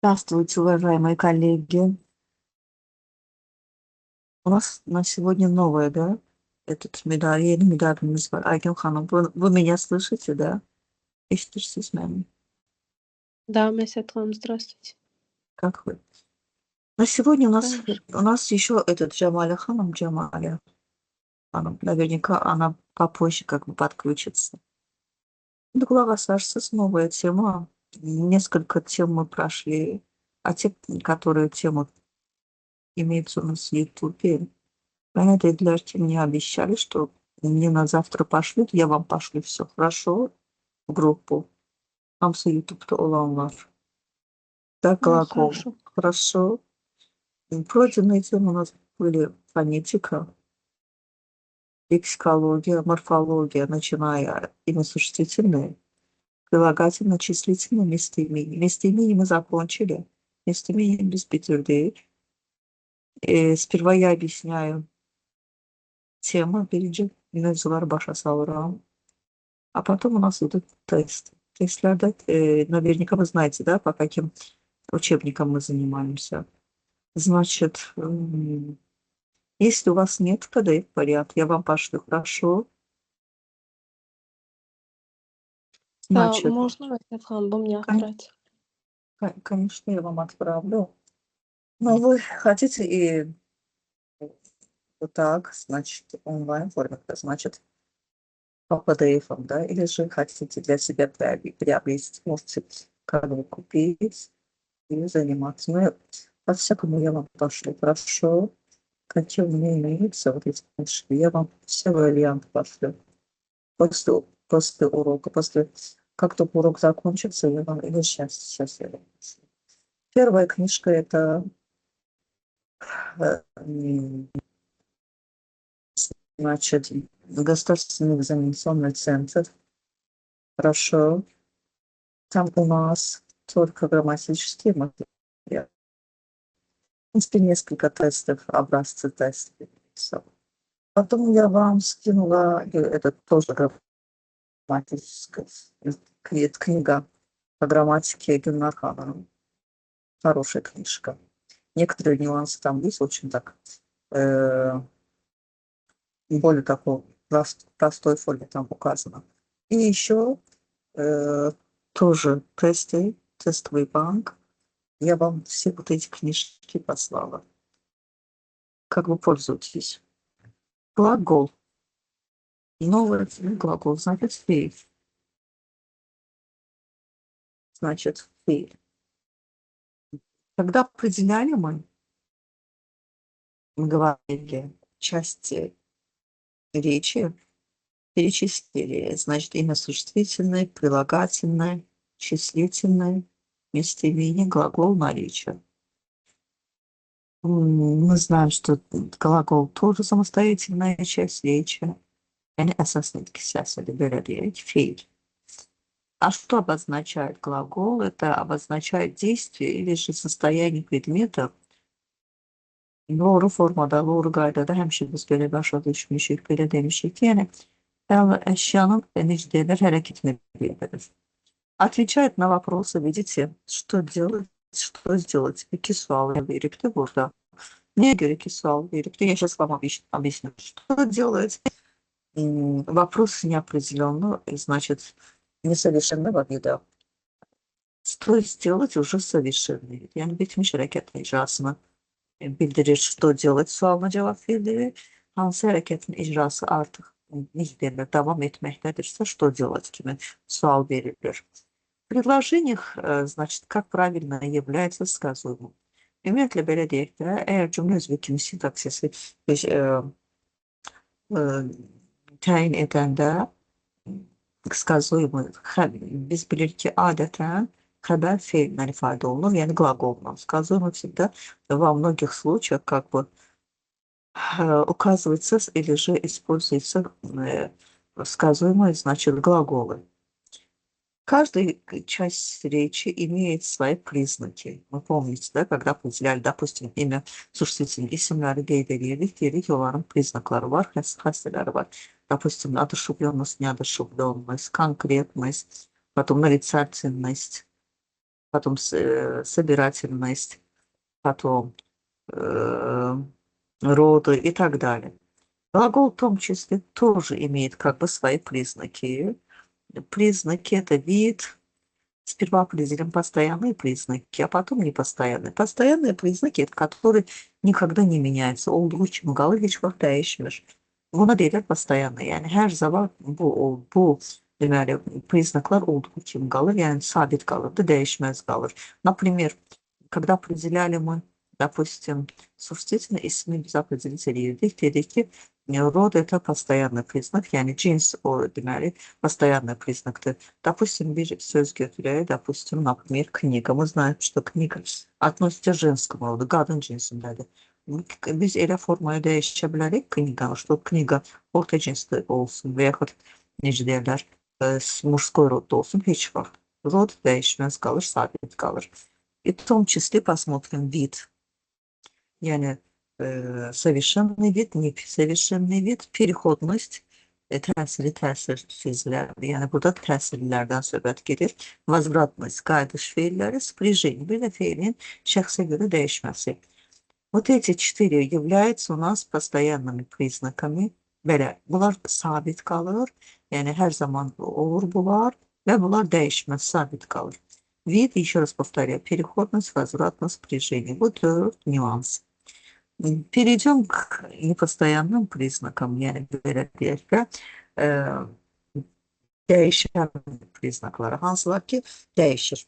Здравствуйте, уважаемые коллеги. У нас на сегодня новое, да? Этот медаль, yeni медалimiz var. Aygün Hanım, вы меня слышите, да? Eşitirsiniz beni. Да, Мессия Трам, здравствуйте. Как вы? На сегодня Хорошо. у нас еще этот Джамаля Ханом. Наверняка она попозже как бы подключится. Глава Сашсис, новая тема. Несколько тем мы прошли. А те, которые темы имеются у нас в Ютубе, dediler мне обещали, что мне на завтра пошлют, я вам пошлю все хорошо в группу. Hamsa YouTube'da olanlar. Да, глагол. Хорошо. Хорошо. Пройденные темы у нас были фонетика, лексикология, морфология, начиная имя-существительные, прилагательно-числительные местоимения. Местоимения мы закончили. Местоимения без bitirdik. Сперва я объясняю тему, birinci mevzuları başa salıram. А потом у нас идут тесты. Тестлerde, наверняка вы знаете, да, по каким учебникам мы занимаемся. Значит, если у вас нет PDF-порядка, я вам пошлю, хорошо. Значит, Можно Мессия Трам, вы мне кон- отправить? конечно, я вам отправлю. Но вы хотите и вот так, значит, онлайн-форме, это значит, по PDF, да, или же хотите для себя приобрести, можете как бы купить и заниматься. Ну, по-всякому я вам пошлю, хорошо. Какие у меня имеются, вот эти книжки, я вам все варианты пошлю. После урока, как только урок закончится, я вам, или сейчас я вам пошлю. Первая книжка – это, значит, Государственный экзаменационный центр. Хорошо. Там у нас только грамматические материалы. В принципе, несколько тестов, образцы тестов. Потом я вам скинула, это тоже грамматическая книга по грамматике Гюннахана. Хорошая книжка. Некоторые нюансы там есть, очень так, более такой простой форме там указано. И еще тоже тестовый банк. Я вам все вот эти книжки послала. Как вы пользуетесь? Глагол. Новый глагол, значит, фейль. Значит, фейль. Когда определяли мы говорили части речи, перечислили, значит, имя существительное, прилагательное, числительное, местоимение, глагол, наречие. Мы знаем, что глагол тоже самостоятельная часть речи. Yani esas etkisi eseri böyle diyerek fiil. А что обозначает глагол? Это обозначает действие или же состояние предмета. Doğru formada, doğru qaydada həmişə biz belə başa düşmüşük, belə demişik ki, yəni əşyanın necə hərəkətini bildirir. Отвечает на вопросы, видите, что делать, что сделать. Какие суалы birlikte burada. Neye göre ki sual birlikte? Я сейчас вам объясню, что делать. Вопрос неопределенного, значит, несовершенного вида. Что сделать уже совершенный. Yani bitmiş hareket icrasını bildirir, что делать sualına cevap bildirir. Hansı hərəkətin icrası artıq neydenir, davam etməkdədirsə, что делать kimi sual verilir. В предложениях, значит, как правильно является сказуемым. Ümumiyyətlə belə deyək də, əgər cümlə üzvü kimi sintaksisi biz təyin edəndə сказуемый, biz bilirik ki, adətən xəbər feillə ifadə olunur, yəni qlaqolla. Сказуемый всегда во многих случаях как бы указывается или же используется сказуемое, значит, глаголы. Каждая часть речи имеет свои признаки. Вы помните, да, когда определяли, допустим, имя существительных isimləri qeyd edirdik, dedik ki, onların признакları var, xəstələri var. Допустим, одушевленность, неодушевленность, конкретность, потом нарицательность, потом собирательность, потом роды и так далее. Глагол в том числе тоже имеет как бы свои признаки. Признаки – это вид. Сперва определим постоянные признаки, а потом непостоянные. Постоянные признаки – это которые никогда не меняются. Olduğu kimi qalır, heç vaxt dəyişmir. Buna deyirlər постоянные. Yani her zaman bu deməli, признакlar olduğu kimi qalır, yəni sabit qalır da, değişmez qalır. Например, когда определяли мы, допустим, существительные ismi biz определить edirdik, dedik ki rod это постоянный признак, yani cins o deməli постоянный признакdır. Допустим, bir söz götürək, допустим, например, книга. Мы знаем, что книга относится к женскому роду, qadın cinsindədir. Biz elə formaya dəyişə bilərik kniganı, что kniga orta cinsli olsun və yaxud necə deyirlər, мужской rodda olsun, heç vaxt. Rod değişmez qalır, sabit qalır. И в том числе посмотрим вид. Yani совершенный вид, несовершенный вид, переходность, təsirli, təsirsizlərdir. Yəni burada təsirlilərdən söhbət gedir. Возвратность, qayıdış feilləri, спряжение, bir də feilin şəxsə görə dəyişməsi. Вот эти 4 являются у нас постоянными признаками. Belə, bunlar sabit qalır. Yəni hər zaman olur bunlar və bunlar dəyişməz, sabit qalır. Вид, еще раз повторяю, переходность, возвратность, спряжение. Вот 4 нюанс. Перейдем к непостоянным признакам, yani belə deyək ki, dəyişən priznakları, hansılar ki dəyişir.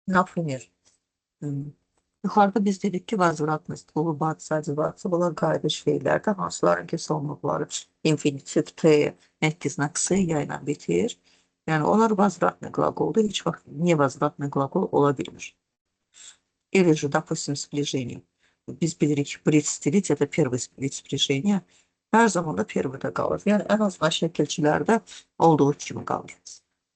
Например, yuxarıda biz dedik ki, возвратность, ulubat, sacıbatı, bunlar qayıdış feillərdə, hansıların ki sonluqları infinitiv, t, məhki znak, s ilə bitir. Yani onlar возвратный qlaqoldur, heç vaxt невозвратный qlaqol ola bilmir. Или же, допустим, сближение. Biz bilirik, предстерить это первый вид спряжения. Her zaman da первый-də qalır. Yəni ən azından şəkilçilərdə olduğu kimi qalır.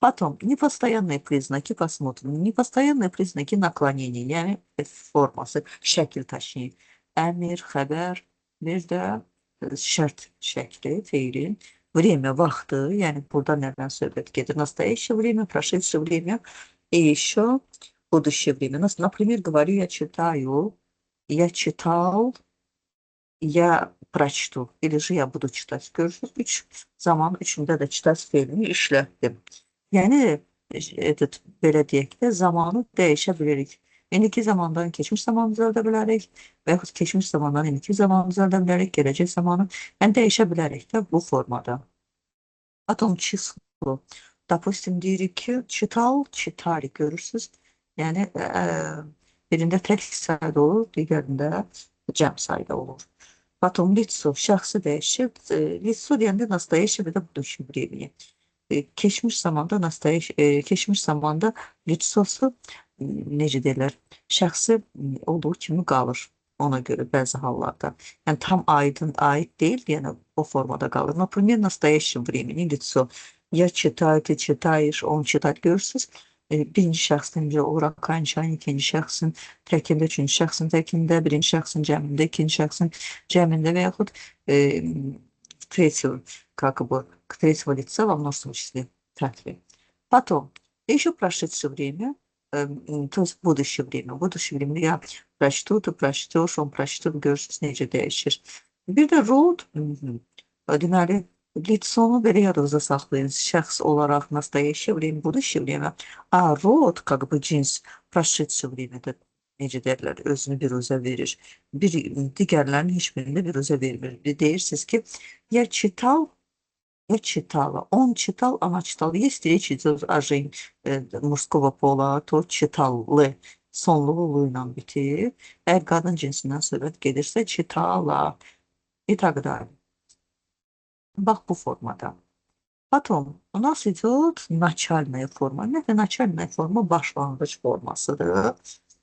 Потом, непостоянные признаки, посмотрим. Непостоянные признаки наклонения, yəni forması, şəkil точнее. Əmr, xəbər, bir də şərt şəkli, feilin. Время, vaxtı, yəni burada nədən söhbət gedir? Настоящее время, прошедшее время и еще будущее время. Например, говорю, я читаю, я читал, я прочту, или же я budu читать. Görürsünüz, 3 zaman üçündə də çitać feilini işlətdim. Yəni, belə deyək də, zamanı dəyişə bilirik. İndiki zamandan keçmiş zaman düzəldə bilərik və yaxud keçmiş zamandan indiki zaman düzəldə bilərik, gələcək zamanı. Yəni, dəyişə bilərik də bu formada. Потом число. Допустим, deyirik ki, читал, читали, görürsünüz. Yəni, birində tək sayda olur, digərində cəm sayda olur. Потом лицо, şəxsi dəyişir. Лицо deyəndə настоящее və də будущее времени. Keçmiş zamanda лицоsu necə deyirlər, şəxsi olduğu kimi qalır. Ona görə bəzi hallarda. Yəni tam aid deyil, yəni o formada qalır. Например, настоящее времени лицо. Я читаю, ты читаешь, он читает. Görürsünüz, birinci şəxsin olur, окончание, ikinci şəxsin təkində, üçüncü şəxsin təkində, birinci şəxsin cəmində, ikinci şəxsin cəmində və yaxud третьего лица во множественном числе. Потом, еще прошедшее время, то есть будущее время. Будущее время я прочту, ты прочтешь, он прочтет, görürsünüz necə dəyişir. Bir də rod, deməli, лицо-nu belə yadınızda saxlayın. Şəxs olaraq настоящее время, будущее время. A rod, как бы cins, прошедшее времяdə necə deyirlər, özünü bir özə verir. Digərlərinin heç birində bir özə vermir. Deyirsiniz ki, я читал, я читала, он читал, она читала. Если речь идет о mужского pola, то читалы sonluğu lu ilə bitir. Əgər qadın cinsindən söhbət gedirsə, читала и так далее. Bax bu formada. Потом у нас идет начальная форма. Nədir? Начальная forma başlanğıc formasıdır.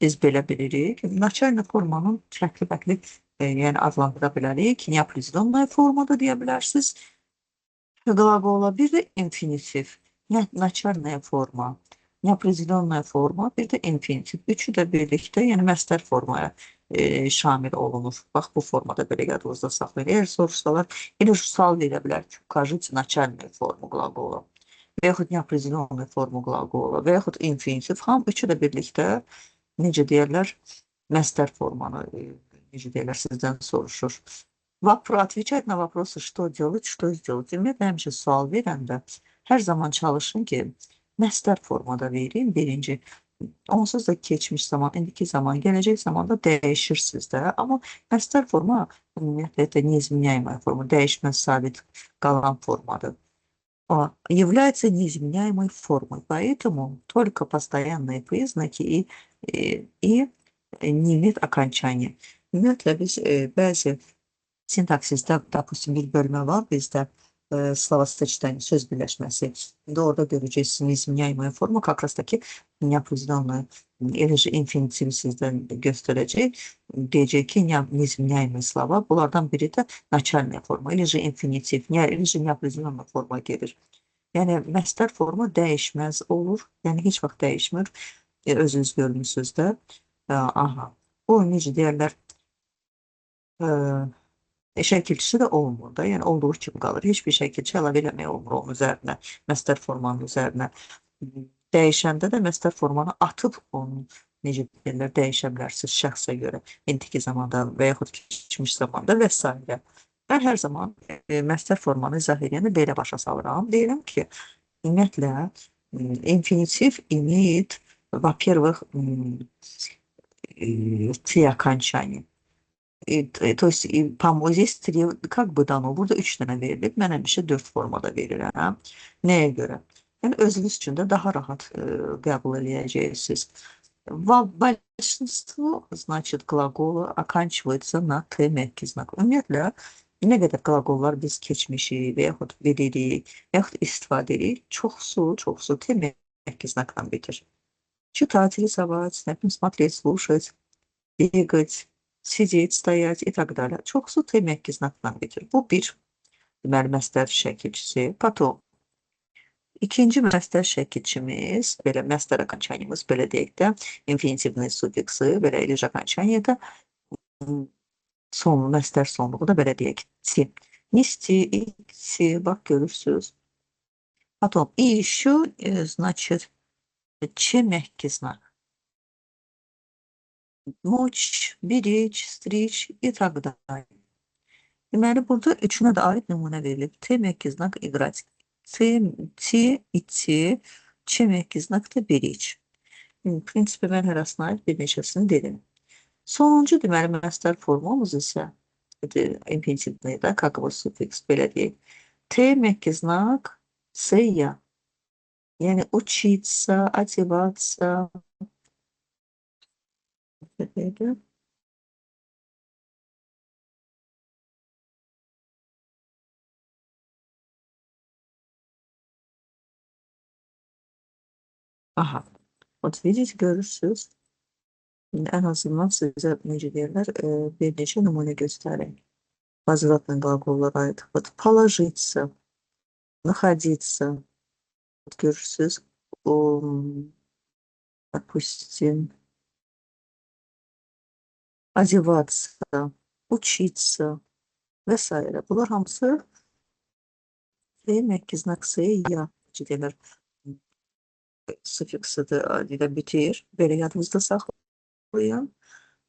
Biz belə bilirik. Начальная formanın fərqli yəni adlandıra bilərik. Неопределенная formada deyə bilərsiniz. Qlaqola, bir də infinitiv. Начальная forma, неопределенная forma, bir də infinitiv. Üçü də birlikdə, yəni məstər formaya şamil olunur. Bax, bu formada belə yadınızda saxlayın. Eğer soruşsalar, elə sual verə bilər ki, укажите начальную форму глагола. və yaxud neoprizionlu formu qlaqolu və yaxud infinitiv, ham üçü də birlikdə necə deyirlər, məstər formanı, necə deyirlər, sizdən soruşur. Отвечать на вопросы, что делать, что сделать. Ümumiyyətlə, həmişə sual verəndə hər zaman çalışın ki, məstər formada verin, birinci. Onsuz da keçmiş zaman, indiki zaman, gələcək zamanda dəyişirsiniz də. Amma məstər forma, ümumiyyətlə, это неизменяемая форма, dəyişməz, sabit qalan formadır. Является неизменяемой формой, поэтому только постоянные признаки и не имеет окончания. Ümumiyyətlə, biz bəzi sintaksisdə, допустим, bir bölmə var bizdə, словосочетание, söz birləşməsi. İndi orada görəcəksiniz неизменяемая forma, как раз таки неопределенную, или же infinitiv sizdən göstərəcək. Deyəcək ki, неизменяемые slova, bunlardan biri də начальная forma, или же infinitiv, или же неопределенная forma gelir. Yəni, məstər forma dəyişməz olur, yəni heç vaxt dəyişmir, özünüz görmüsünüz də. Aha, bu necə deyərlər, şəkilçisi də olmur da, yəni olduğu kimi qalır. Heç bir şəkilçi əlavə eləmək olmur onun üzərinə, məstər formanın üzərinə. Dəyişəndə də məstər formanı atıb onu, necə deyirlər, dəyişə bilərsiniz şəxsə görə, indiki zamanda və yaxud keçmiş zamanda və s. Mən hər zaman məstər formanı izah edəndə belə başa salıram. Deyirəm ki, ümumiyyətlə, infinitiv imеет, во-первых, три окончания. То есть, здесь три, как бы dano, burada 3 dənə verilib, mən həmişə 4 formada verirəm. Nəyə görə? Yəni, özünüz üçün də daha rahat qəbul edəcəksiniz. Большинство, значит, глагола оканчивается на T мягкий знак. Ümumiyyətlə, nə qədər qlaqollar biz keçmişik və yaxud bilirik, və yaxud istifadə edirik, çoxsu T мягкий знакdan bitir. Читать, рисовать, смотреть, слушать, bегать, sitting, стоять и так далее. Çoxsu T məhki znakdan bitir. Bu bir deməli məstər şəkilçisi. Потом ikinci məstər şəkilçimiz, belə məstər окончаниемız, belə deyək də, infinitivli sufiksı, belə или же окончание da son, məstər sonluğu da belə deyək. Ti. Нести, идти, bax görürsünüz. Потом, и еще, значит, Ч мягкий знак. Moç, biriç, striç и так далее. Deməli, burada üçünə də aid nümunə verilib. T məhki znak igrać. Ti, iti, Ç məhki znak da biriç. Prinsipi mən hər asına aid bir neçəsini dedim. Sonuncu deməli məstər formamız isə infinitivli də, kakavos sufiks, belə deyək. T məhki znak S-ya. Yəni, учиться, одеваться. Aha. Вот видите, görürsünüz. Ən azından sizə necə deyirlər, bir neçə nümunə göstərim. Возвратный глаголlara aid. Вот положиться, находиться. Вот görürsünüz. Допустим, одеваться, учиться və s. Bunlar hamısı demək ki, znak S-ya necə deyirlər, sufiksidir, bitir. Belə yadınızda saxlayın.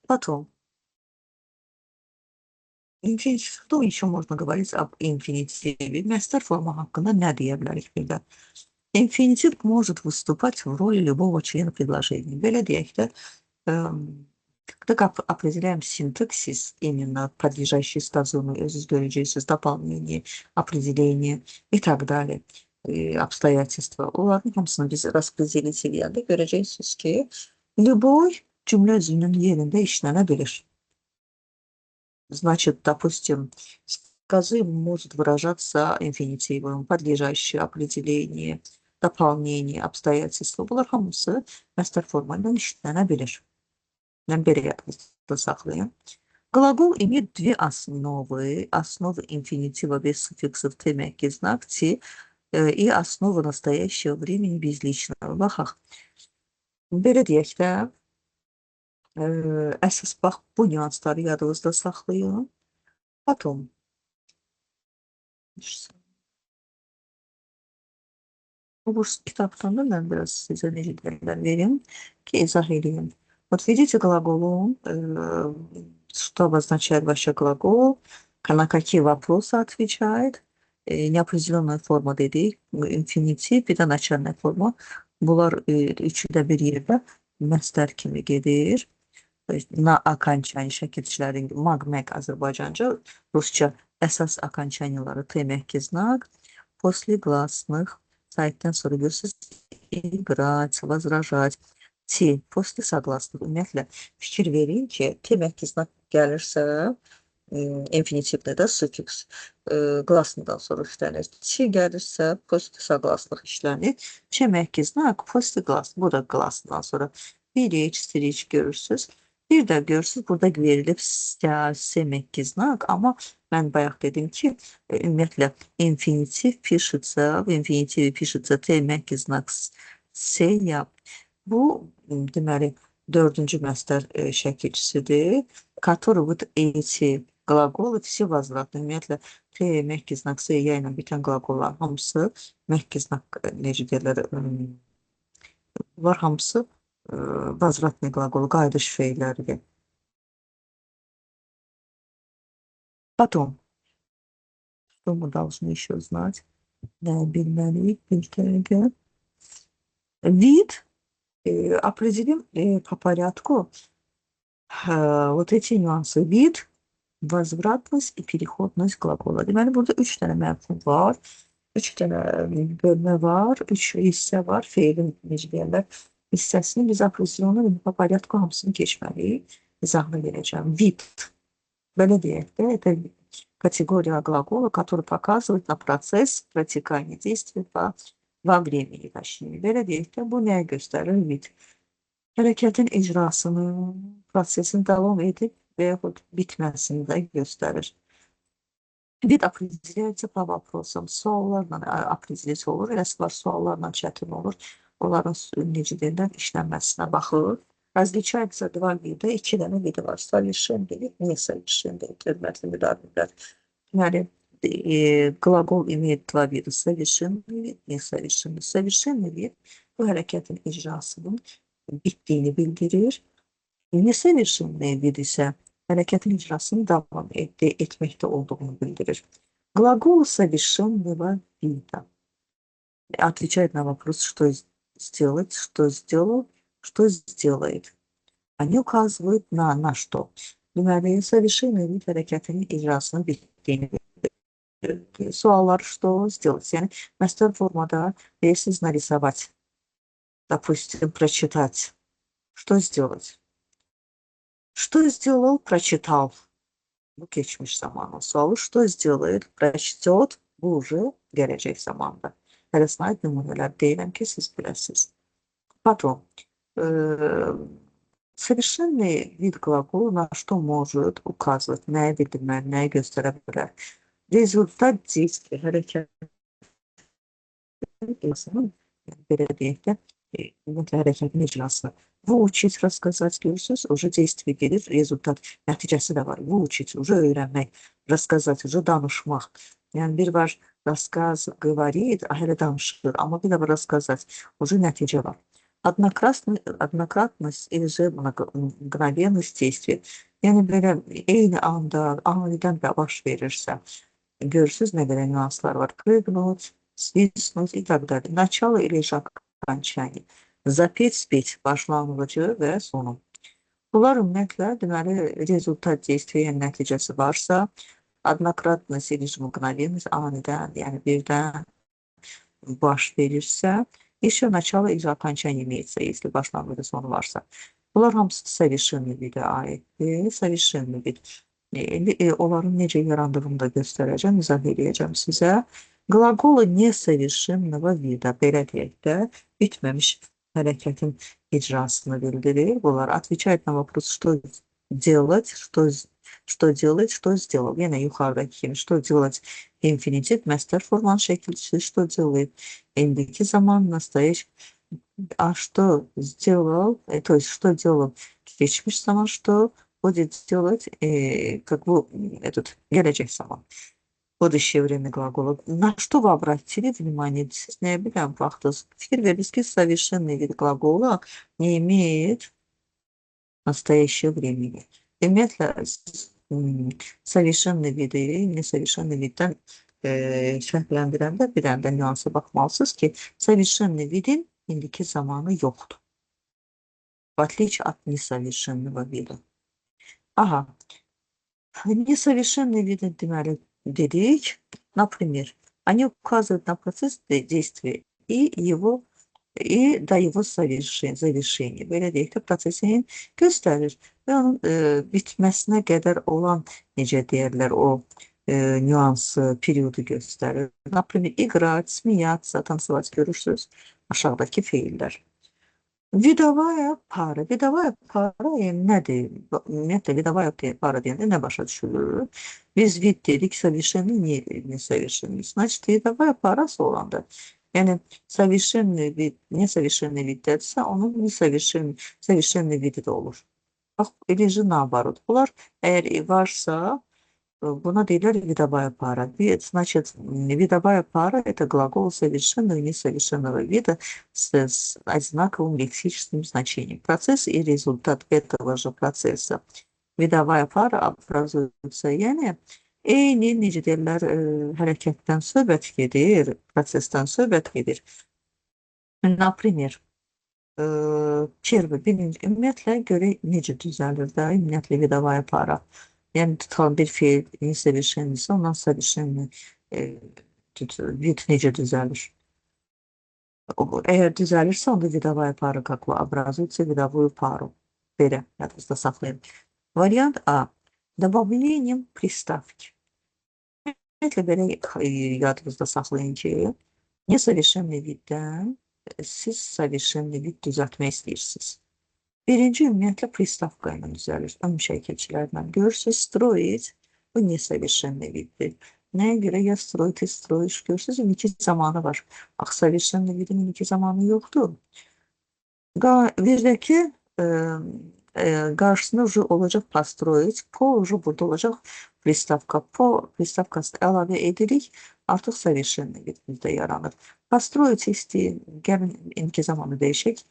Потом. Что еще можно говорить об инфинитиве? Məstər forma haqqında nə deyə bilərik bir də? Инфинитив может выступать в роли любого члена предложения. Belə deyək də, как определяем синтаксис, именно подлежащий сказанию, özünüz görəcəksiniz, дополнение, определение и так далее, обстоятельства. Onların hamısını biz распределить edəndə görəcəksiniz ki, любой cümlə özünün yerində işlənə bilir. Значит, допустим, сказы может выражаться инфинитивом, подлежащее определение, дополнение, обстоятельства. Bunlar hamısı məstər formayla işlənə bilir. Yəni, belə yadınızda saxlayın. Глагол имеет две основы. Основа инфинитива без суффиксов T мягкий знак, T, и основа настоящего времени безличного. Baxaq. Belə deyək də, əsas bax, bu nüansları yadınızda saxlayın. Потом. bu kitaptan da ben biraz size neciliğinden vereyim ki izah edeyim. Вот видите глаголом, что обозначает вообще глагол, на какие вопросы отвечает, неопределенная forma dedik, infinitiv, bir də начальная forma. Bunlar üçü də bir yerdə məstər kimi gedir. На окончание şəkilçilərin magmək Azərbaycanca, Rusça əsas окончаниyaları T məhki znak, после гласных, saytdan sonra görürsünüz, играть, возражать, T, после согласных. Ümumiyyətlə, fikir verin ki, T məhki znak gəlirsə, infinitivdə də sufiks glasныdan sonra işlənir. T gəlirsə, после согласных işlənir. Ç məhki znak, после glas, bu da glasından sonra. Bir iç görürsünüz. Bir də görürsünüz, burada verilib məhki znak, amma mən bayaq dedim ki, ümumiyyətlə, infinitiv pişitsə, infinitivi pişitsə, T məhki znak S yap. Bu, deməli, dördüncü məstər şəkilçisidir. Который вот эти глаголы все возвратны. Ümumiyyətlə, T məhki znak S ya ilə bitən qlaqollar hamısı məhki znak necə deyirlər, var hamısı возвратный глагол, qayıdış feilləridir. Потом, что мы должны еще знать? Bilməliyik bir dəqiqə. Вид, определим по порядку вот эти nüansı. Вид, возвратность и переходность глагоla. Deməli, burada 3 dənə məfhum var. 3 dənə bölmə var, 3 hissə var. Feilin necə deyirlər, hissəsini biz apresionu по порядку hamısını keçməliyik. İzahını verəcəm. Вид. Belə deyək də, это категория глагола, который показывает на процесс протекания действия во времени, точнее. Belə deyək də, bu nəyə göstərir? Vid. Hərəkətin icrasını, prosesin davam edib və yaxud bitməsini də göstərir. Vid определяется по вопросам. Suallarla определить olur, eləsi var, suallarla çətin olur. Onların necə deyirlər, işlənməsinə baxır. Различается два вида, 2 dənə vidi var. Совершенный вид, несовершенный, hörmətli müdavimlər. Yani gлагол имеет два вида. Совершенный вид, несовершенный. Совершенный вид bu hərəkətin icrasının bittiğini bildirir. Nesoвершенный vid ise hərəkətin icrasının davam etməkdə olduğunu bildirir. Глагол совершенного вида отвечает на вопрос, что сделать, что сделал, что сделает. Они uказывают на что. Deməli, совершенный вид hərəkətinin icrasının bitdiyini bildirir. Suallar, что сделать. Yəni, məstər formada deyirsiniz нарисовать. Допустим, прочитать. Что сделать? Что сделал, прочитал. Bu geçmiş zamanı. Sualı что сделает, прочтет. Bu уже gələcək zamanda. Hələ sınayıb nümunələr deyirəm ki, siz biləsiniz. Потом, совершенный вид глагола на что может указывать, nəyə bildirmək, nəyə göstərə bilər. Rezultat действия, hərəkət insanın, belə deyək də, hərəkətin icrası. Выучить, рассказать, görürsünüz, уже действие gelir, rezultat, nəticəsi də var. Выучить, уже öyrənmək, рассказать, уже danışmaq. Yəni, bir var, рассказ говорит, hələ danışır, amma bir də var, рассказать, уже nəticə var. Однократность или же mgnovenность действия. Yəni, belə eyni anda, anidən də baş verirsə, görürsünüz, nə qədər nüanslar var. Prıгнуть, свистнуть и так далее. Начало или же окончание. Zapet, spet, başlanğıcı və sonu. Bunlar ümumiyyətlə, deməli, rezultat действия, yəni nəticəsi varsa, однократность или же mgnovenность anidən, yəni birdən baş verirsə, еще начало или окончание имеется, если başlanğıcı sonu varsa. Bunlar hamısı совершенный vidə aiddir, совершенный vid. Onların necə yarandığını da göstərəcəm, izah edəcəm sizə. Gлаголы несовершенного вида, belə deyək də, bitməmiş hərəkətin icrasını bildirir. Bunlar отвечает на вопрос, что делать, что делать, что сделал. Yenə yuxarıdakı kimi, что делать, infinitiv, məstər formanın şəkilçisi, что делает, indiki zaman, настоящий, а что сделал, то есть, что делал, geçmiş zaman, что будет делать, как бы, gələcək zaman. будущее время глагола. На что вы обратили внимание? Siz neye bilen baktınız? Fikir verdiniz ki совершенный вид глагола не имеет настоящего времени. Ümumiyyətlə, siz, совершенный vidi несовершенный viddən fərqləndirəndə bir dənə də nüansa baxmalısınız ki, совершенный vidin indiki zamanı yoxdur. В отличие от несовершенного вида. Aha, несовершенные виды deməli dedik. Например, они указывают на процесс действия и до его завершения. Belə deyək də, prosesin göstərir və onun bitməsinə qədər olan, necə deyərlər, o nüansı, periodu göstərir. Например, играть, смеяться, танцевать, görürsünüz aşağıdakı fiillər. Vidavaya para. Vidavaya para nədir? Ümumiyyətlə, vidavaya para deyəndə nə başa düşülür? Biz vid dedik, совершенный несовершенный. Значит, vidavaya parası olanda, yəni совершенный vid, несовершенный viddədirsə, onun совершенный vidi də olur. Bax, eləcə nabarut. Bunlar əgər varsa, buna deyirlər видовая пара. Значит, видовая пара – это глагол совершенного и несовершенного вида с одинаковым лексическим значением. Процесс и результат этого же процесса. Видовая пара образуется, yəni eyni, necə deyirlər, hərəkətdən söhbət gedir, prosesdən söhbət gedir. Например, birinci, ümumiyyətlə, görək necə düzəlir də, ümumiyyətlə, видовая пара. Yani tutan bir fiil несовершенный, ondan совершенный vid necə düzəlir? Eğer düzəlirsə, onda видовая пара как образуется видовую пару. Belə, yadınızda saxlayın. Variant A. Добавлением приставки. Ümumiyyətlə, belə yadınızda saxlayın ki, несовершенный viddən siz совершенный vid düzəltmək istəyirsiniz. Birinci ümumiyyətlə pristavka ilə düzəlir. Ön şəkilçilərlə görürsünüz, строить, bu несовершенный viddir. Nəyə görə ya строить, строишь, görürsünüz, indiki zamanı var. Axı, совершенный vidin indiki zamanı yoxdur. Bir də ki, qarşısında olacaq построить, po burada olacaq pristavka. Po pristavkası əlavə edirik, artıq совершенный vid bizdə yaranır. Построить istəyin, gəlin indiki zamanı dəyişək.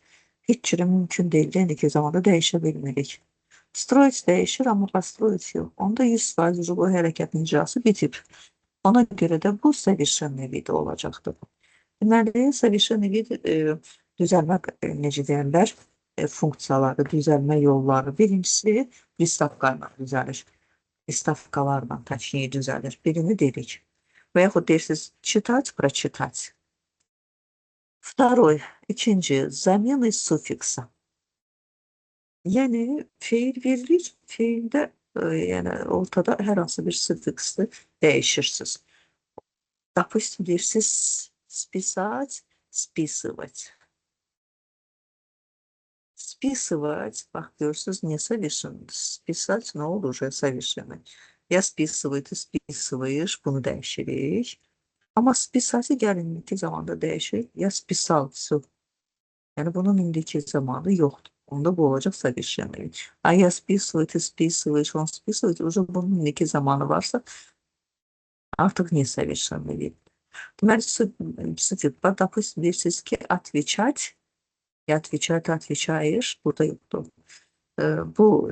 Heç cürə mümkün deyil, indiki zamanda dəyişə bilmirik. Строить dəyişir, amma построить yox. Onda 100% bu hərəkətin icrası bitib. Ona görə də bu совершенный vid olacaqdır. Deməli, совершенный vid düzəlmə, necə deyərlər, funksiyaları, düzəlmə yolları. Birincisi, pristavkalarla düzəlir. Pristavkalarla точнее düzəlir. Birini dedik. Və yaxud deyirsiniz, читать, прочитать. Второй, ikinci, замены суффикса. Yəni, fiil verilir, fiildə, yəni, ortada hər hansı bir suffiksli dəyişirsiniz. Допустим, deyirsiniz, списать, списывать. Списывать, bax, görürsünüz, несовершенный. Списать, nə oldu, уже совершенный. Ya списывай, ты списываешь, bunu dəyişirik. Amma списать gəlin indiki zamanda dəyişir. Ya списал, все. Yəni, bunun indiki zamanı yoxdur. Onda bu olacaq совершенный. А я списываю, ты списываешь, он списывает, уже bunun indiki zamanı varsa, artıq несовершенный вид. Deməli, sıfır, допустим, deyirsiniz ki, отвечать, ya отвечать, отвечаешь, burada yoxdur. Bu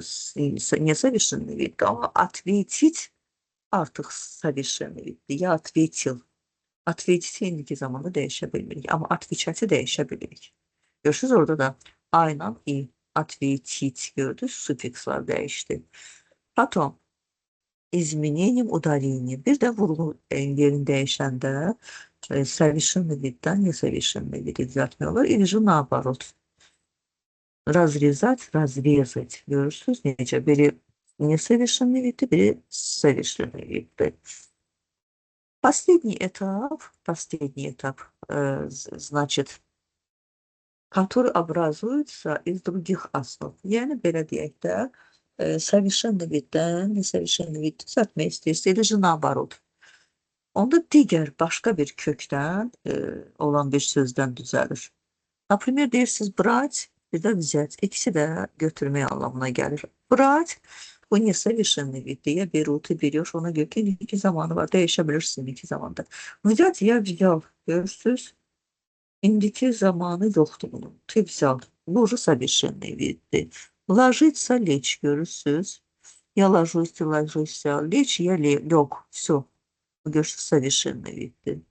несовершенный видdir, amma ответить artıq совершенный viddir. Ya ответил. Atvetiti indiki zamanda dəyişə bilmirik, amma atveçati dəyişə bilirik. Görürsünüz, orada da A ilə i, atvetit gördünüz, suffikslar dəyişdi. Потом, изменением удаления. Bir də vurğu yerini dəyişəndə совершенный viddən несовершенный vidi düzəltmək olur. Или же наоборот. Разрезать, разрезать. Görürsünüz necə? Biri несовершенный viddir, biri совершенный viddir. Последний этап, значит, который образуется из других основ. Yəni, belə deyək də, совершенный viddən несовершенный vid düzəltmək istəyirsə, eləcə nabarut. Onda digər, başqa bir kökdən olan bir sözdən düzəlir. Например, deyirsiniz, brать, bir də взять. İkisi də götürmək anlamına gəlir. Brать, Bu несовершенный вид. Я беру, ты берешь. Ona göre ki indiki zamanı var. Değişebilirsin indiki zamanda. Взять я взял. Görürsünüz. İndiki zamanı yoktu bunun. Ты взял. Bu уже совершенный видdi. Ложиться, лечь. Görürsünüz. Я ложусь, ты ложишься. Лечь, я лег. Все. Görürsünüz совершенный видdi.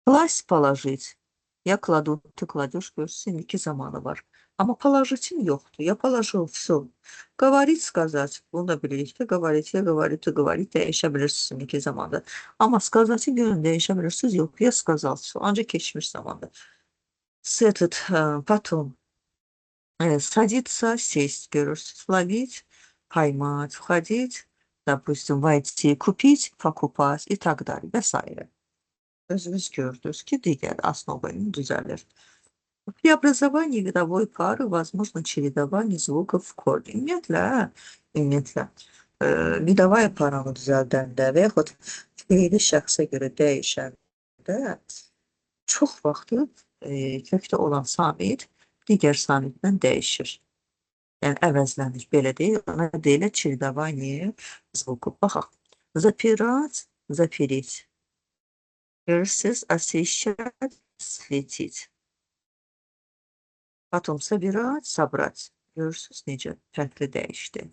Класть, положить. Я кладу, ты кладешь, görürsün iki zamanı var. Ama положитин yoktu. Я положил, все. Говорить, сказать. Bununla birlikte говорить, ya говорит, ты говорить değişebilirsiniz iki zamanda. Ama сказать yönü değişebilirsiniz. Yok, я сказал, все. Ancak geçmiş zamanda. Этот, потом, садиться, сесть, görürsünüz. Ловить, поймать, входить, допустим, войти, купить, покупать и так далее. Vesaire. Özünüz gördünüz ki diğer основами düzelir. При образовании видовой пары возможно чередование звуков в корне. Ümumiyyətlə, vidavaya paranı düzəldəndə və yaxud fiili şəxsə görə dəyişəndə çox vaxtı kökdə olan samit digər samitlə dəyişir. Yəni əvəzlənir, belə deyil. Ona deyilir чередование звуков. Baxaq. Запирать, запереть. Görürsüz, освещать, светить. Потом собирать, собрать. Görürsüz necə fərqli dəyişdi.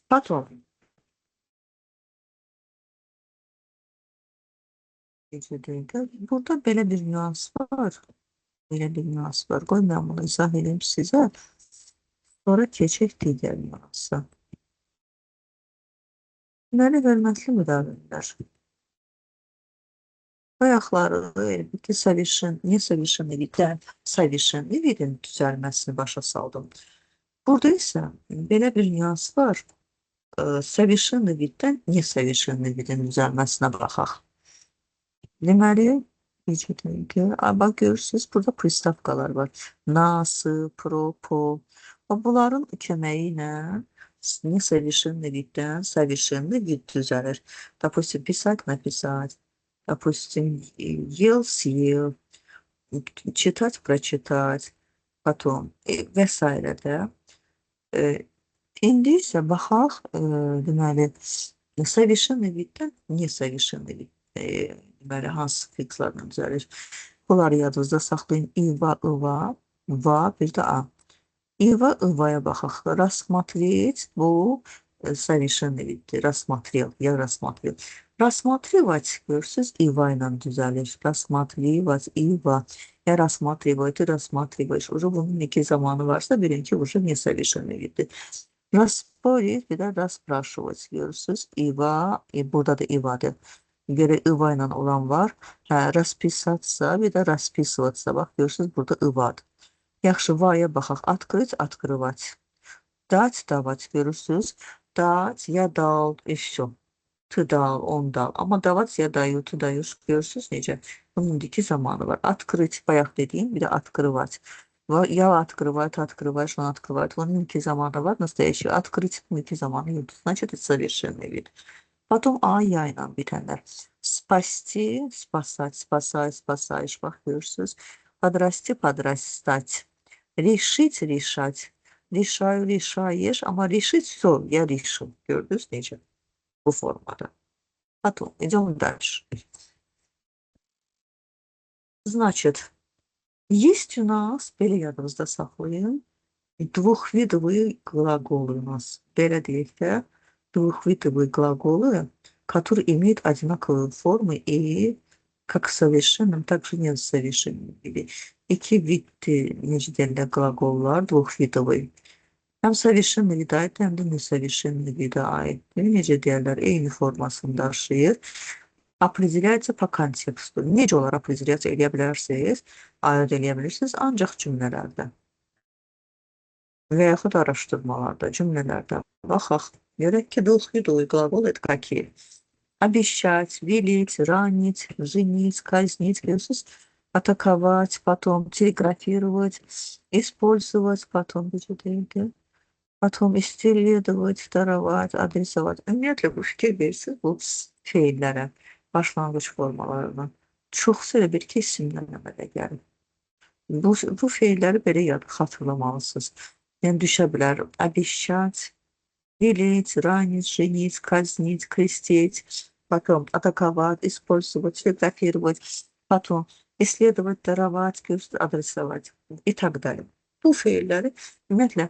Потом. Necə deyək? Burada belə bir nüans var. Belə bir nüans var. Qoy mən bunu izah edeyim sizə. Sonra keçək digər nüansa. Deməli, hörmətli müdavimlər. Ayaqları nесовершенный совершенный vidin düzəlməsini başa saldım. Burada isə belə bir nüans var. Совершенный viddən несовершенный vidin düzəlməsinə baxaq. Deməli, necə deyək ki, bax görürsünüz, burada pristavkalar var. Nası, propo. Bunların köməyi ilə несовершенный viddən совершенный vid düzəlir. Допустим, писать, написать. Допустим, ел, съел, читать, прочитать, потом vesaire də. İndi isə baxaq, deməli, совершенный viddən несовершенный vid, deməli, hansı fikslarla düzəlir. Bunları yadınızda saxlayın. İva, ıva, va, bir də a. İva, ıvaya baxaq. Рассмотреть, bu совершенный viddir. Рассмотрел, я рассмотрел. Рассматривать, görürsüz, İva ilə düzəlir. Рассматривать, İva. Ya рассматривай, ты рассматриваешь. Уже bunun iki zamanı varsa birinci уже несовершенный viddir. Расспорить, bir də расспрашивать, görürsüz. İva, burada da İva'dır. Göre İva ilə olan var. Расписаться, bir də расписываться. Bax, görürsüz, burada İva'dır. Yaxşı, va'ya baxaq. Открыть, открывать. Dать, давать, görürsüz. Dать, я дал, и все. Ты дал, он дал. Ama давать, я даю, ты даешь. Görürsüz necə? Bunun iki zamanı var. Открыть, bayaq dediyim, bir də открывать. Я открывать, открываешь, он открывает. Onun iki zamanı var. Настоящий. Открыть, iki zamanı yok. Значит, это совершенный вид. Потом а, я ilə bitənlər. Спасти, спасать, спасать, спасаешь. Bax, görürsüz. Подрасти, подрастать. Решить, решать. Решаю, решаешь. Ama решить, все, я решил. Gördünüz necə? Bu formada. Потом идем дальше. Значит, есть у нас, belə yadınızda saxlayın, двухвидовые глаголы у нас. Belə deyək də, двухвидовые глаголы, которые имеют одинаковые формы и как в совершенном, так же не в совершенном виде. İki viddi, necə deyirlər, qlaqollar, двухвидовые. Həm совершенный vida aid, həm də несовершенный vida aid. Necə deyirlər, eyni formasını daşıyır. Определяется по контексту. Necə olar определяться eləyə bilərsiniz, ayırt eləyə bilirsiniz, ancaq cümlələrdə. Və yaxud araşdırmalarda, cümlələrdə. Baxaq, görək ki, двухвидовые глаголы это какие? Обещать, велить, ранить, женить, казнить, görürsüz? Атаковать, потом телеграфировать, использовать, потом потом исследовать, darovать, adresovat. Ümumiyyətlə bu fikir verirsiniz bu feillərə, başlanğıc formalarına. Çox bir isimlənmədə gəlir. Bu feilləri belə xatırlamalısınız. Yəni düşə bilər. Обещать, велеть, ранить, женить, казнить, крестить, потом атаковать, использовать, фотографировать, потом исследовать, darovать, адресовать и так далее. Bu feilləri ümumiyyətlə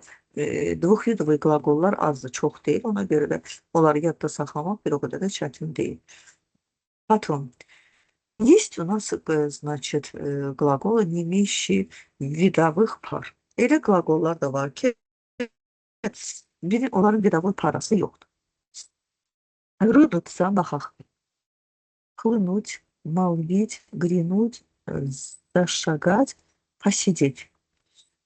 двухвидовый qlaqollar azdır, çox deyil. Ona görə də onları yadda saxlamaq bir o qədər də çətin deyil. Потом есть у нас, значит, глаголы, не имеющие видовых пар. Elə qlaqollar da var ki, onların vidavı parası yoxdur. Рынуться, baxaq. Хлынуть, молвить, грянуть, зашагать, посидеть.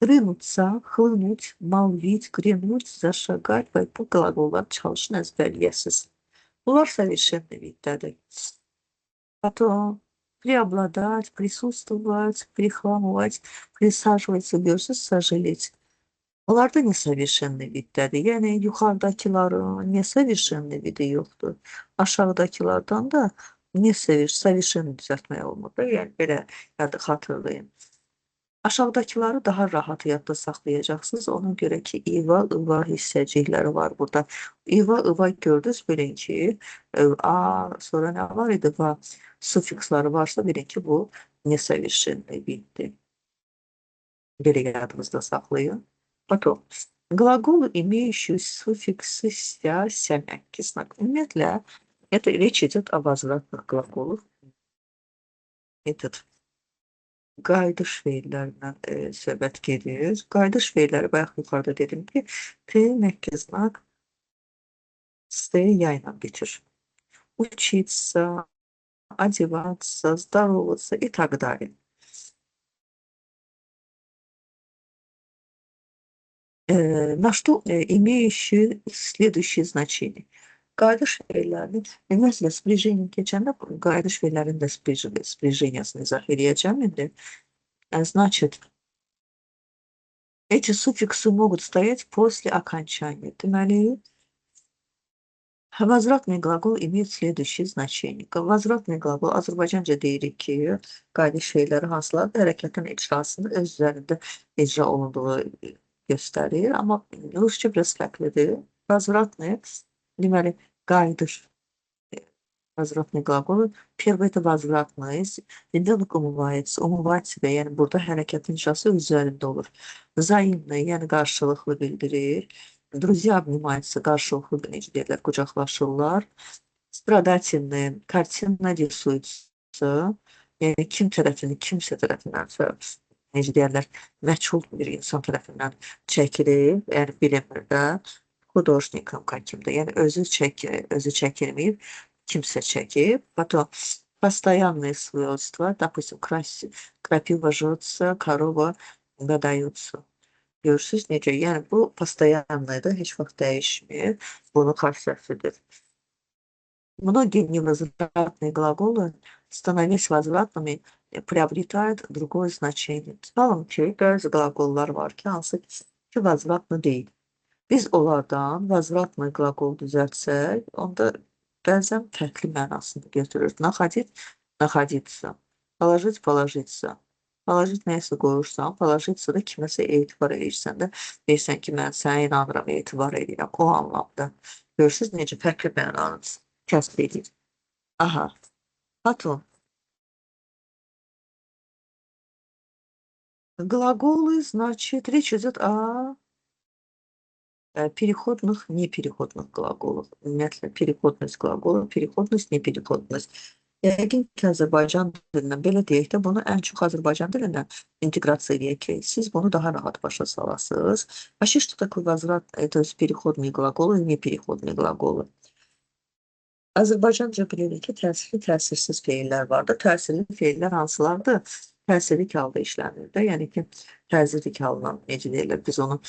Rınutsa, хлынуть, молвить, грянуть, zашagать və bu qlaqollar çalışın əzbərləyəsiniz. Bunlar совершенный виддədir. Потом преобладать, присутствовать, прихламывать, присаживаться, görürsüz, сожалеть. Onlar da nesoverşenli viddədir. Yəni yuxarıdakıların nesoverşenli vidi yoxdur. Aşağıdakılardan da soverşenli düzəltmək olmur da. Yəni belə xatırlayın. Aşağıdakıları daha rahat yadda saxlayacaqsınız. Ona görə ki, iva, ıva hissəcikləri var burada. İva, ıva gördünüz, bilin ki, a, sonra nə var idi? Va sufiksları varsa bilin ki, bu nesoverşenli viddir. Belə yadınızda saxlayın. Потом, глаголы, имеющие суффиксы ся, ся, мягкий знак. Ümumiyyətlə, это речь идет о возвратных глаголах. Этот qayıdış feillərindən söhbət gedir. Qayıdış feilləri bayaq yuxarıda dedim ki, P, məhkə znak, S yayla bitir. Учиться, одеваться, здороваться и так далее. На что имеющие следующие значения. Qayıdış feillərinin, ümumiyyətlə, sprijeniya keçəndə qayıdış feillərinin də sprijeniyasını izah edəcəm indi. Значит, эти суффиксы могут стоять после окончания. Deməli, возвратный глагол имеет следующее значение. Возвратный глагol Azərbaycanca deyirik ki, qayıdış feilləri hansılardır? Hərəkətin icrasını öz üzərində icra olunduğu göstərir. Amma rusca biraz fərqlidir. Возвратный, deməli, qayıdış. Возвратные глаголы. Первый это возвратный. Rебенок umuvayetse. Umuvayetse yəni burada hərəkətin icrası üzərində olur. Взаимный, yəni qarşılıqlı bildirir. Друзья обнимаются, qarşılıqlı necə deyirlər, qucaqlaşırlar. Stradательный, kартина рисуется. Yəni kim tərəfindən, kimsə tərəfindən, necə deyirlər, məchul bir insan tərəfindən çəkilir, yəni bilinmir də. Художником каким-то, yəni özü çəkilməyib, kimsə çəkib. Потом постоянные свойства, допустим, крапива жжется, корова продается. Görürsüz necə? Yəni bu постоянныйdır, heç vaxt dəyişmir. Bunun xassəsidir. Многие невозвратные глаголы, становясь возвратными, приобретают другое значение. Tutalım ki, bəzi qlaqollar var ki, hansı ki, возвратlı deyil. Biz onlardan возвратный qlaqol düzəltsək, onda bəzən fərqli mənasını götürür. Находить, находиться. Положить, положиться. Положить nəyəsə qoyursan, положиться da kiməsə etibar edirsən də, deyirsən ki, mən sənə inanıram, etibar edirəm. O anlamda. Görürsünüz necə fərqli mənanı kəsb edir. Aha. Потом. Глаголы, значит, речь идет о переходных, непереходных глаголах. Ümumiyyətlə, переходность qlaqola, переходность, непереходность. Yəqin ki, Azərbaycan dilindən belə deyək də, bunu ən çox Azərbaycan dilindən inteqrasiya edək ki, siz bunu daha rahat başa salasınız. Вообще, что такое возврат? Это переходные глаголы, непереходные глаголы. Azərbaycanca bilirik ki, təsirli, təsirsiz feillər vardır. Təsirli feillər hansılardır? Təsirlik halda işlənir də. Yəni ki, təsirlik halına, necə deyirlər, biz onu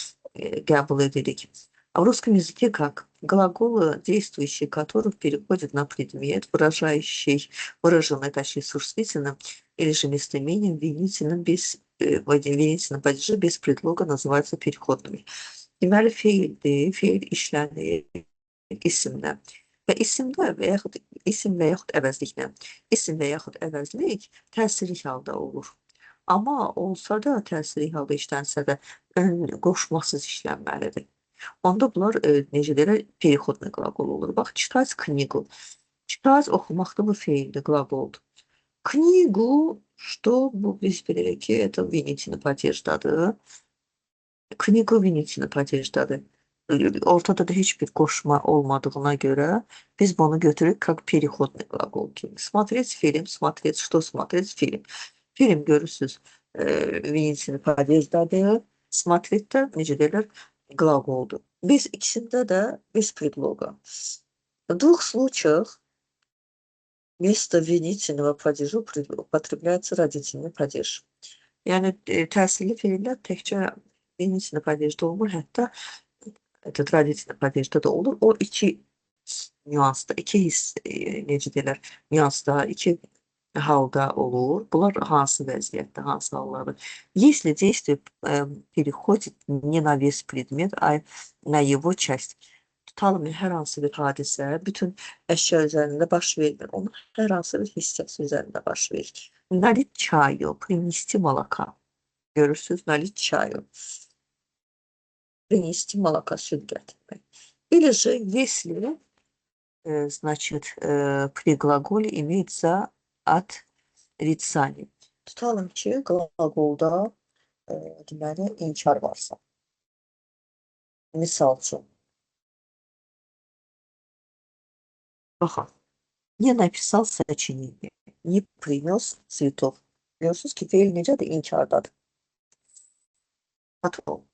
qəbul edirik. А в русском языке как? Глаголы, действующие, которых переходят на предмет, выраженный, точнее, существительным или же местоимением, винительным падежи без предлога называются переходными. Deməli, feildir, feil işlənir isimlə. Və isimdə və yaxud isim və yaxud əvəzliklə. İsim və yaxud əvəzlik təsirlik halda olur. Amma olsa da təsiri halda işlənsə də qoşmasız işlənməlidir. Onda bunlar necə deyirlər, переходный qlaqol olur. Bax, читать книгу. Читать oxumaqda bu feildir, qlaqoldur. Книгу, что bu biz bilirik ki, это винительный падежdadır. Knigu viniçini падежdadır. Ortada da heç bir qoşma olmadığına görə biz bunu götürürük как переходный qlaqol kimi. Смотреть film, смотреть, что смотреть film. Film görürsüz, viniçini падежdadır. Смотреть də necə deyirlər, qlaqoldur. Biz ikisində də без предлога. В двух случаях вместо винительного падежа употребляется родительный падеж. Yəni təsirli feillər təkcə viniçini падежdə olmur, hətta tradisiyonel padejdə də olur. O iki nüansda, iki necə deyirlər, nüansda, iki halda olur. Bunlar hansı vəziyyətdə, hansı hallarda? Если действие переходит не на весь предмет, а на его часть. Tutalım, hər hansı bir hadisə bütün əşya üzərində baş vermir. Onun hər hansı bir hissəsi üzərində baş verir. Налить чаю, принести молока. Görürsünüz, налить чаю. Принести молока, süt getirmek. Или же, если, значит, при глаголе имеется отрицание. Tutalım ki, qlaqolda deməli, inkar varsa. Misal üçün. Baxın. Не написал сочинение, не принес цветов. Görürsünüz ki, feil necədir? İnkardadır. Потом.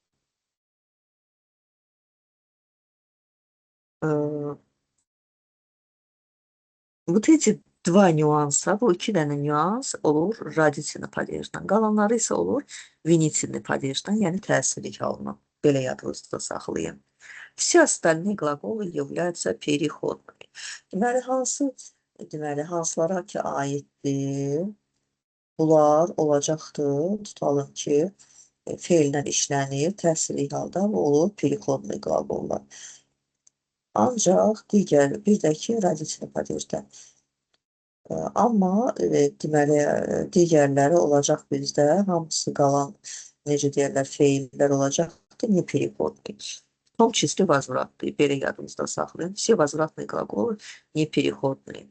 Вот эти два nüansa, bu iki dənə nüans olur raditsinli padejdən. Qalanları isə olur vinitinli padejdən, yəni təsirlik halına. Belə yadınızda saxlayın. Все остальные глаголы являются переходными. Deməli, hansılara ki aiddir? Bunlar olacaqdır. Tutalım ki, feillə işlənir, təsirlik halda olur переходный qlaqollar. Ancaq bir də ki, raditsinli padejdə. Amma deməli, digərləri olacaq bizdə, hamısı qalan, necə deyərlər, feillər olacaqdır, не переходный. В том числе возвратные, belə yadınızda saxlayın. Все возвратные глаголы не переходные.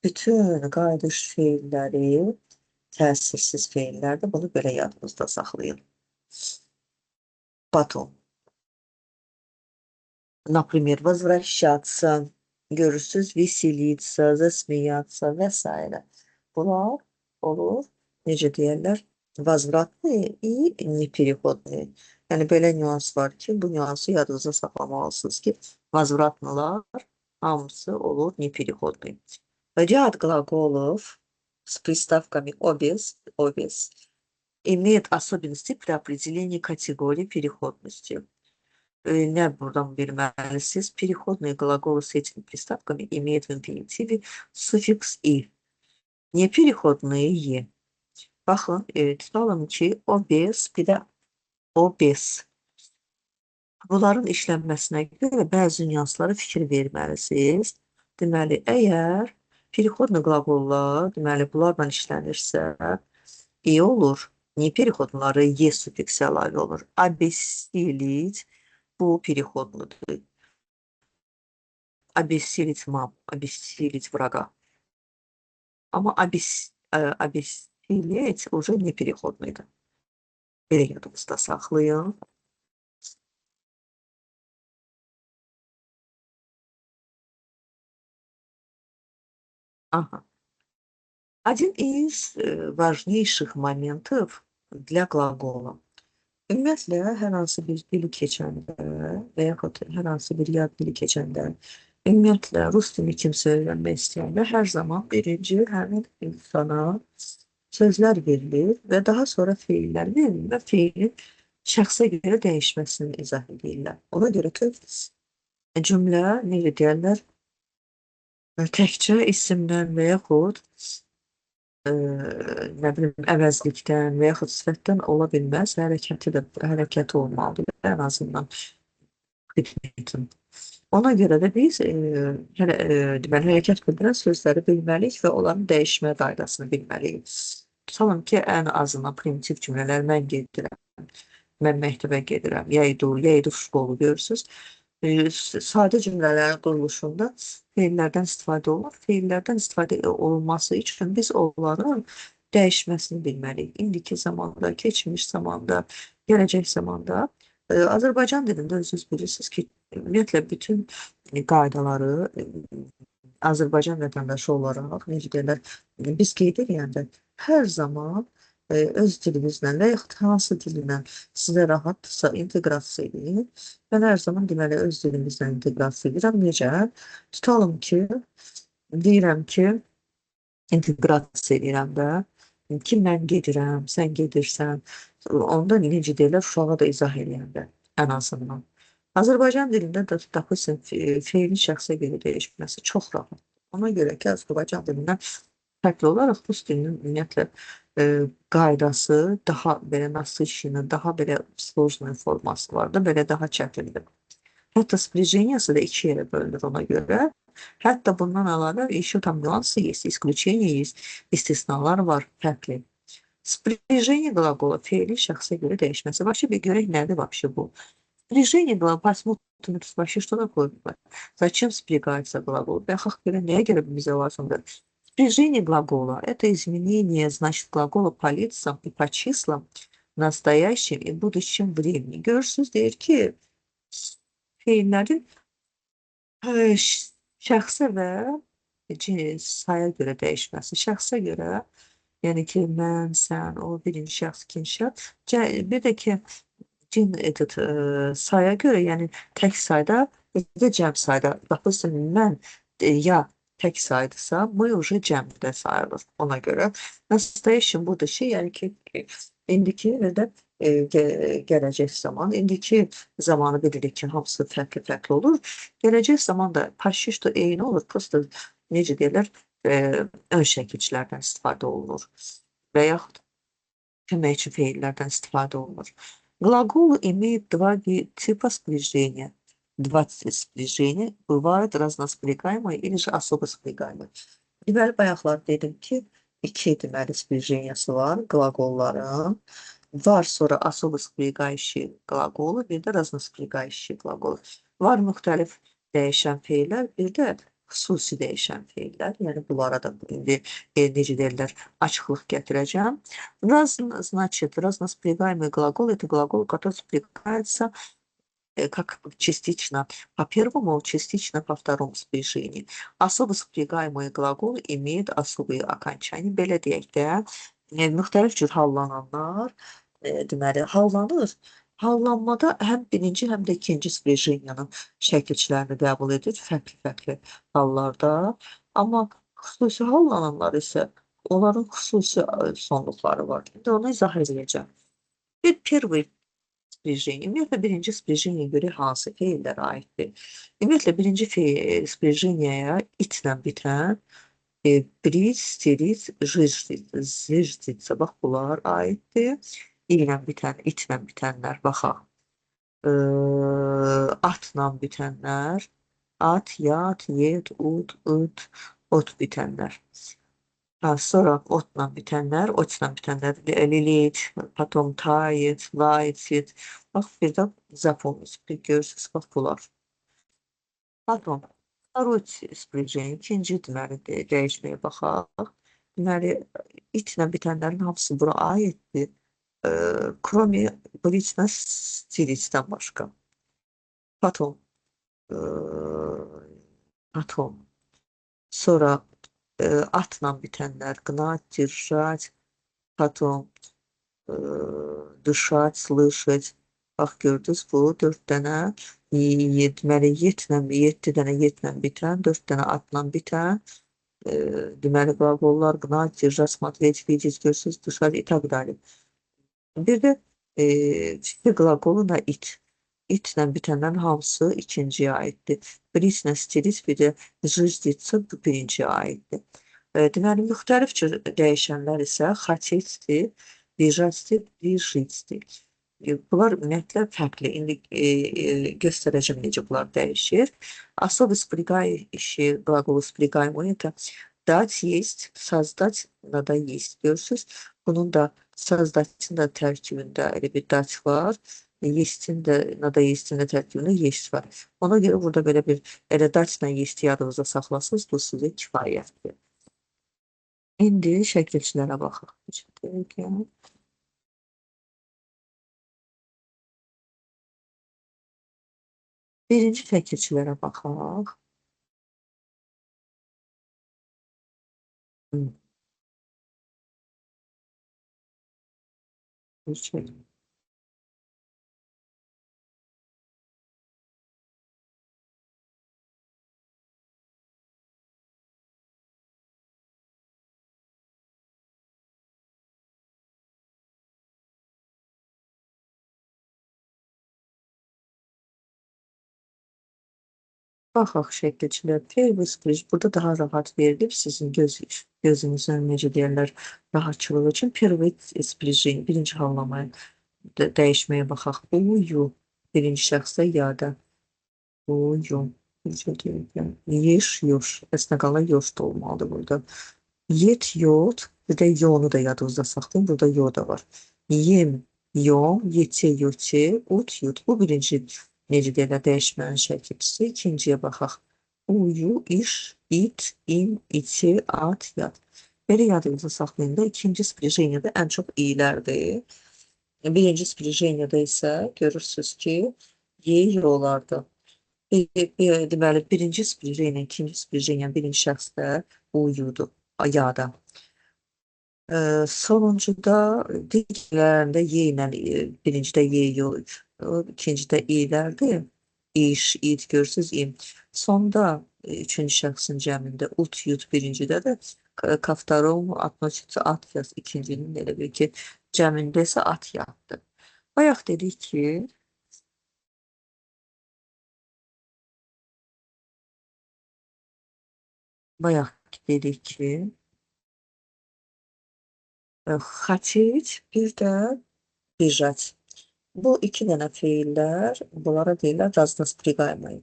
Bütün qayıdış feilləri təsirsiz feillərdir. Bunu belə yadınızda saxlayın. Потом. Например, возвращаться. Görürsüz, veselиться, засмеяться və s. Bunlar olur, necə deyərlər, возвратные и непереходные. Yəni, belə nüans var ki, bu nüansı yadınıza saxlamalısınız ki, возвратныlar hamısı olur непереходные. Ряд глаголов с приставками обез имеет особенности при определении категории переходности. Nə buradan bilməlisiniz? Переходные глаголы с этими приставками имеют в инфинитиве суффикс «и». Непереходные «е». Baxın, tutalım ki, obez, bir də obez. Bunların işlənməsinə görə bəzi nüanslara fikir verməlisiniz. Deməli, əgər переходный qlaqollar, deməli, bunlarla işlənirsə, «и» olur. Непереходныları «е» suffiksi əlavə olur. Обессилить bu переходныdır. Обессилить маму, обессилить врага. Amma обессилить уже не переходныйdır. Belə yadınızda saxlayın. Ага. Один из важнейших моментов для глагоla. Ümumiyyətlə, hər hansı bir dili keçəndə və yaxud hər hansı bir yad dili keçəndə, ümumiyyətlə, rus dili kimsə öyrənmək istəyəndə hər zaman birinci həmin insana sözlər verilir və daha sonra feillər verilir və feilin şəxsə görə dəyişməsini izah edirlər. Ona görə ki, cümlə, necə deyərlər, təkcə isimdən və yaxud nə bilim, əvəzlikdən və yaxud sifətdən ola bilməz, hərəkəti olmalıdır, ən azından xidmətin. Ona görə də biz hərəkət bildirən sözləri bilməliyik və onların dəyişmə dairəsini bilməliyik. tutalım ki ən azından primitiv cümlələr mən gedirəm, mən məktəbə gedirəm, ya idi şkolu görürsüz. Sadə cümlələrin quruluşunda feillərdən istifadə olunur. Feillərdən istifadə olunması üçün biz onların dəyişməsini bilməliyik. İndiki zamanda, keçmiş zamanda, gələcək zamanda. Azərbaycan dilində özünüz bilirsiniz ki, ümumiyyətlə bütün qaydaları Azərbaycan vətəndaşı olaraq, necə deyirlər, biz qeyd edəndə hər zaman öz dilimizlə və yaxud hansı dillə sizə rahatdırsa inteqrasiya edin. Mən hər zaman deməli öz dilimizlə inteqrasiya edirəm. Necə? Tutalım ki, deyirəm ki, inteqrasiya edirəm də ki, mən gedirəm, sən gedirsən. Onda necə deyirlər, uşağa da izah edəndə ən azından. Azərbaycan dilində də tapırsan feilin şəxsə görə dəyişməsi çox rahat. Ona görə ki, Azərbaycan dilindən fərqli olaraq rus dilinin ümumiyyətlə qaydası daha belə nasışını, daha belə sложный forması var da, belə daha çətindir. Hətta sprijniyası da iki yerə bölünür ona görə. Hətta bundan əlavə еще там нюансы есть, исключения есть, istisnalar var fərqli. Sprijniya qlaqolu feili şəxsə görə dəyişməsi. Вообще bir görək nədir вообще bu? Sprijniya qlaqolu, посмотрим, вообще что такое? Зачем спрягается глагол? Бяхах nəyə görə bizə lazımdır? Спряжение глагола – это изменение, значит, глагола по лицам и по числам в настоящем и будущем времени. Görürsünüz, deyir ki, feillərin şəxsə və sayə görə dəyişməsi. Şəxsə görə, yəni ki, mən, sən, o, birinci şəxs, ikinci şəxs. Bir də ki, sayaya görə, yəni tək sayda, bir də cəm sayda. Baxırsın, mən ya tek saydısa, мы уже cəmdə sayılır ona görə. Naстоящим burada şey, yəni ki, indiki və də gələcək zaman, indiki zamanı bilirik ki, hamısı fərqli olur. Gələcək zaman da почти что eyni olur, просто necə deyirlər, ön şəkilçilərdən istifadə olunur və yaxud köməkçi feillərdən istifadə olunur. Глаголы имеют два типа спряжения. Два спряжения bывают разноспрягаемые или же особо спрягаемые. Deməli, bayaqlar dedim ki, iki deməli sprijniyası var qlaqolların. Var sonra особо спрягающие qlaqolu, bir də разноспрягающие qlaqolu. Var müxtəlif dəyişən feillər, bir də xüsusi dəyişən feillər. Yəni, bunlara da indi necə deyirlər, açıqlıq gətirəcəm. Значит, разноспрягаемый глагол – это глагол, который спрягается как частично по первому, частично по второму спряжению. Особо спрягаемые глаголы имеют особые окончания. Belə deyək də, müxtəlif cür hallananlar, deməli, hallanır. Hallanmada həm birinci, həm də ikinci sprijeniyanın şəkilçilərini qəbul edir fərqli hallarda. Amma xüsusi hallananlar isə onların xüsusi sonluqları var. İndi onu izah edəcəm. Bir первый sprijeniya. Ümumiyyətlə, birinci sprijeniya görə hansı feillərə aiddir? Ümumiyyətlə, birinci sprijeniyaya itlə bitən brit, stilit, zirzditsə, bax, bunlar aiddir. İlə bitən, itlə bitənlər, baxaq. Atla bitənlər, at, yat, yed, ud, ıd, ot bitənlər. Sonra otla bitənlər, otla bitənlər, lilit, потом tayet, layet, bax, bir də zapomnit, görürsünüz, bax, bunlar. Потом, второй sprijeniya, ikinci deməli dəyişməyə baxaq. Deməli, itlə bitənlərin hamısı bura aiddir. Кроме britslə, stilitdən başqa. Потом, sonra atla bitənlər, гнать, держать, потом дышать, слышать. Bax, gördünüz, bu 4 dənə, deməli, 7 dənə yedlə bitən, 4 dənə atla bitən, deməli, qlaqollar, гнать, держать, смотреть, видеть, görürsünüz, dışarı, и так далее. Bir də fikir qlaqoluna it. İtlə bitənlərin hamısı ikinciyə aiddir. Britlə stilit, bir də zirzditsə birinciyə aiddir. Deməli, müxtəlif cür dəyişənlər isə xaçetdir, dijatdir, dijitdir. Bunlar ümumiyyətlə fərqli. İndi göstərəcəm necə bunlar dəyişir. Особо спрягающие глаголы спрягаемые – это дать, есть, создать, надо есть. Görürsünüz, Bunun da sazdaçın da tərkibində elə bir daç var. Yestin də, nada yestin də tərkibində yes var. Ona görə burada belə bir elə daçla yesti yadınızda saxlasınız, bu sizə kifayətdir. İndi şəkilçilərə baxaq. Birinci şəkilçilərə baxaq. Baxaq şəkilçilər. Perviz burada daha rahat verilib sizin gözünüzün necə deyirlər rahatçılığı üçün. Perviz sprijin birinci hallamaya dəyişməyə baxaq. Uyu birinci şəxsdə yada. Uyu. Yeş, yoş. Əslində qala yoş da olmalıdır burada. Yet, yot. Bir də yonu da yadınızda saxlayın. Burada yo da var. Yem, yom, yete, yote, ut, yut. Bu birinci necə deyirlər dəyişmənin şəkilçisi. İkinciyə baxaq. Uyu, iş, it, in, içi, at, yat. Belə yadınızda saxlayın da ikinci sprijiniyada ən çox iylərdir. Birinci sprijiniyada isə görürsünüz ki, ye olardı. Deməli, birinci sprijiniya, ikinci sprijiniya birinci şəxsdə uyudu, yada. Sonuncuda digərlərində ye ilə, birincidə ye, ikincidə iylərdir. İş, it, görürsünüz, im. Sonda üçüncü şəxsin cəmində ut, yut, birincidə də kaftarom, atnoçitsi, at yaz, ikincinin elə bir ki, cəmində isə at yatdı. Bayaq dedik ki, xaçic, bir də bejat. Bu iki dənə feillər, bunlara deyirlər raznospriqaymayı.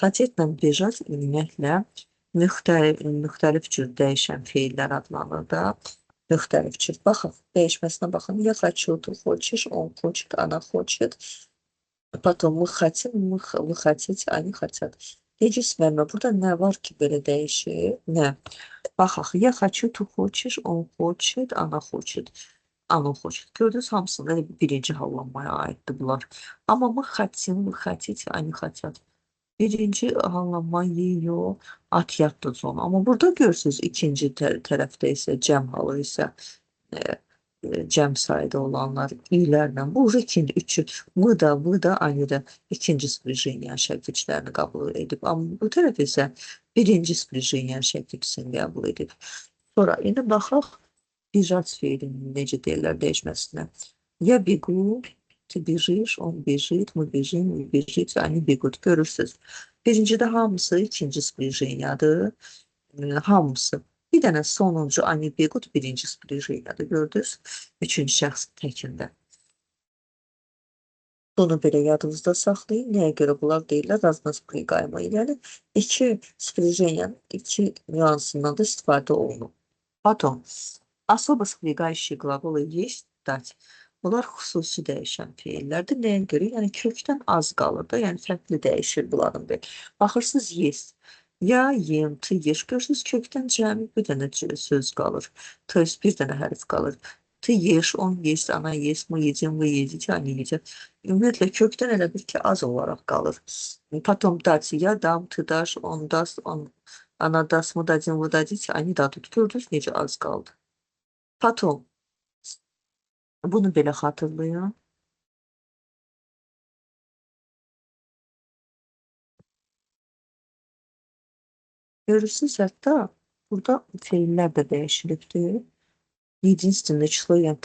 Xaçetlə bejat ümumiyyətlə müxtəlif cür dəyişən feillər adlanır da. Müxtəlif cür. Baxın, dəyişməsinə baxın. Ya хочу, ты хочешь, он хочет, она хочет. Потом мы хотим, вы хотите, они хотят. Necəsməlmə, burada nə var ki, belə dəyişir? Nə? Baxaq, ya хочу, ты хочешь, он хочет, она хочет. Она хочет. Gördünüz, hamısında birinci hallanmaya aiddir bunlar. Amma мы хотим, вы хотите, они хотят. Birinci hallanma yiyor, at yatdı sonra. Amma burada görürsünüz, ikinci tərəfdə isə cəm halı isə cəm sayda olanlar ilərlə. Bu ikinci, üçü, bu da aynı da ikinci sprijiniya şəkilçilərini qəbul edib. Amma bu tərəf isə birinci sprijiniya şəkilçisini qəbul edib. Sonra indi baxaq bejat feilinin necə deyirlər dəyişməsinə. Ya bigu, ты бежишь, он бежит, мы бежим, вы бежите, они бегут. Görürsünüz. Birincidə hamısı ikinci sprijiniyadır. Hamısı. Bir dənə sonuncu ani bequt birinci sprijiniyadır. Gördünüz? Üçüncü şəxs təkində. Bunu belə yadınızda saxlayın. Nəyə görə bunlar deyirlər? Raznospriqaymayı. Yəni, iki sprijiniyanın iki nüansından da istifadə olunur. Потом, особо спрягающие глаголы есть, дать. Bunlar xüsusi dəyişən feillərdir. Nəyə görə? Yəni, kökdən az qalır da, yəni fərqli dəyişir bunların bir. Baxırsınız, yes. Ya, yem, tı, yeş. Görürsünüz, kökdən cəmi bir dənə söz qalır. Tı, bir dənə hərf qalır. Tı, yeş, on, yeş, ana, yeş, mı, yecəm, və yecək, ani, yecək. Ümumiyyətlə, kökdən elə bir ki, az olaraq qalır. Потом dać, ya, dam, tı, daş, on, das, on, ana, das, mı, dacım, vı, dacik, ani, dadut. Gördünüz, necə az qaldı. Потом, bunu belə xatırlayın. Görürsünüz, hətta burada feillər də dəyişilibdir. Единственное число, yəni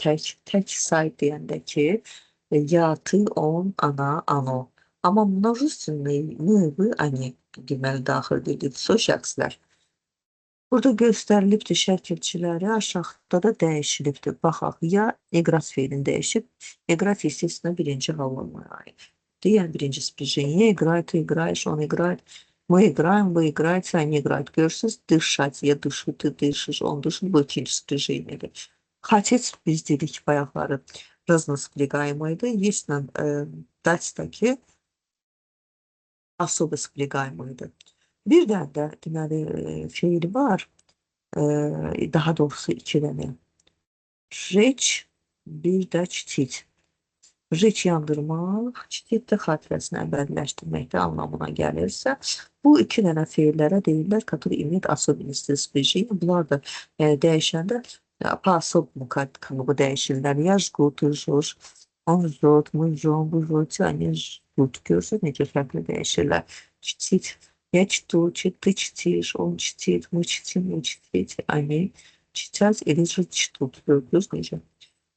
tək say deyəndə ki, ya, ты, on, ana, ano. Amma множественный, мы, вы, они deməli daxil edilib, so şəxslər. Burada göstərilibdir şəkilçiləri, aşağıda da dəyişilibdir. Baxaq, ya eqrat feilini dəyişib, eqrat естественно birinci hallanmaya aid. Yəni birinci sprijiniya, играет, ты играешь, он играет, мы играем, вы играете, они играют. Görürsünüz, дышать, я дышу, ты дышишь, он дышит, bu ikinci sprijiniyadır. Хотеть biz dedik bayaqları разноspleгаемыйdı. Есть dать таки особо spleгаемыйdı. Bir dənə də deməli feil var. Daha doğrusu iki dənə. Жечь, bir də çitit. Жечь yandırmaq, çitit də xatirəsini əbədiləşdirməkdə anlamına gəlirsə, bu iki dənə feillərə deyirlər, которые имеют особенности спряжения. Bunlar da dəyişəndə по-особому как бы dəyişirlər. Я жгу, ты жжешь, он жжет, мы жжем, вы жжете, они жгут. Görürsünüz necə fərqli dəyişirlər. Çitit, я чту, ты чтишь, он чтит, мы чтим, вы чтите, они чтят или же чтут. Gördünüz necə?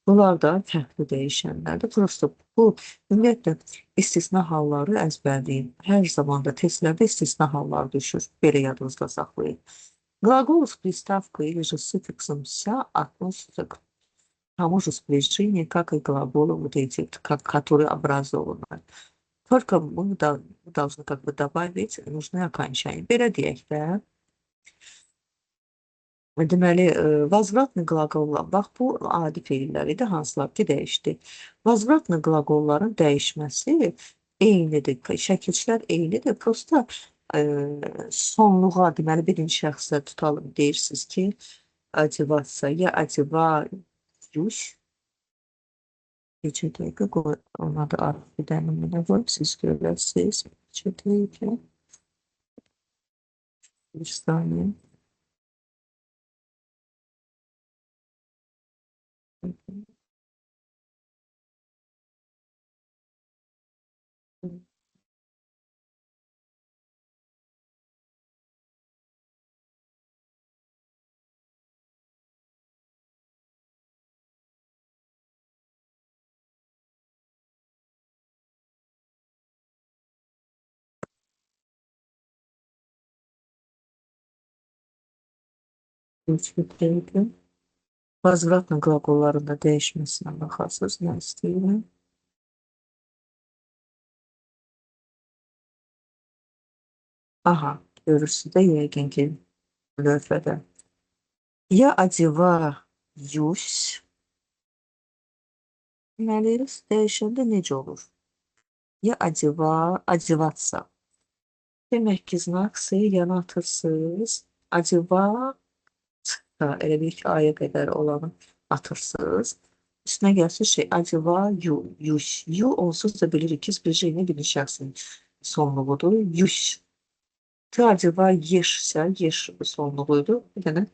Bunlar da fərqli dəyişənlərdir. Prosta bu ümumiyyətlə istisna halları əzbərləyin. Hər zaman da testlərdə istisna halları düşür. Belə yadınızda saxlayın. Глагол с приставкой или же суффиксом «ся» относится к тому же спряжению, как и глаголы вот эти, которые образованы. Только мы должны как бы добавить нужные окончания. Belə deyək də. Deməli, возвратный qlaqollar, bax bu adi feillər idi, hansılar ki dəyişdi. Возвратный qlaqolların dəyişməsi eynidir, şəkilçilər eynidir. Prosta sonluğa, deməli birinci şəxsdə tutalım, deyirsiniz ki, одеваться, я одеваюсь. Neçə dəqiqə qoy, ona da artıq bir dənə mənə qoyub, siz görəsiniz. Neçə dəqiqə. Bir saniyə. Neçə dəqiqə. Возвратный qlaqolların da dəyişməsinə baxasınız, nə istəyirəm. Aha, görürsünüz də yəqin ki, lövhədə. Я одеваюсь. Deməli, dəyişəndə necə olur? Я одеваться. Demək ki, znak S yana atırsınız. Одеваться. Elə bir ki, aya qədər olanı atırsınız. Üstünə gəlsin şey, одеваюсь. Yu onsuz da bilirik ki, sprijeniya birinci şəxsin sonluğudur. Yuş. Ты одеваешься, yeş sonluğuydu. Bir dənə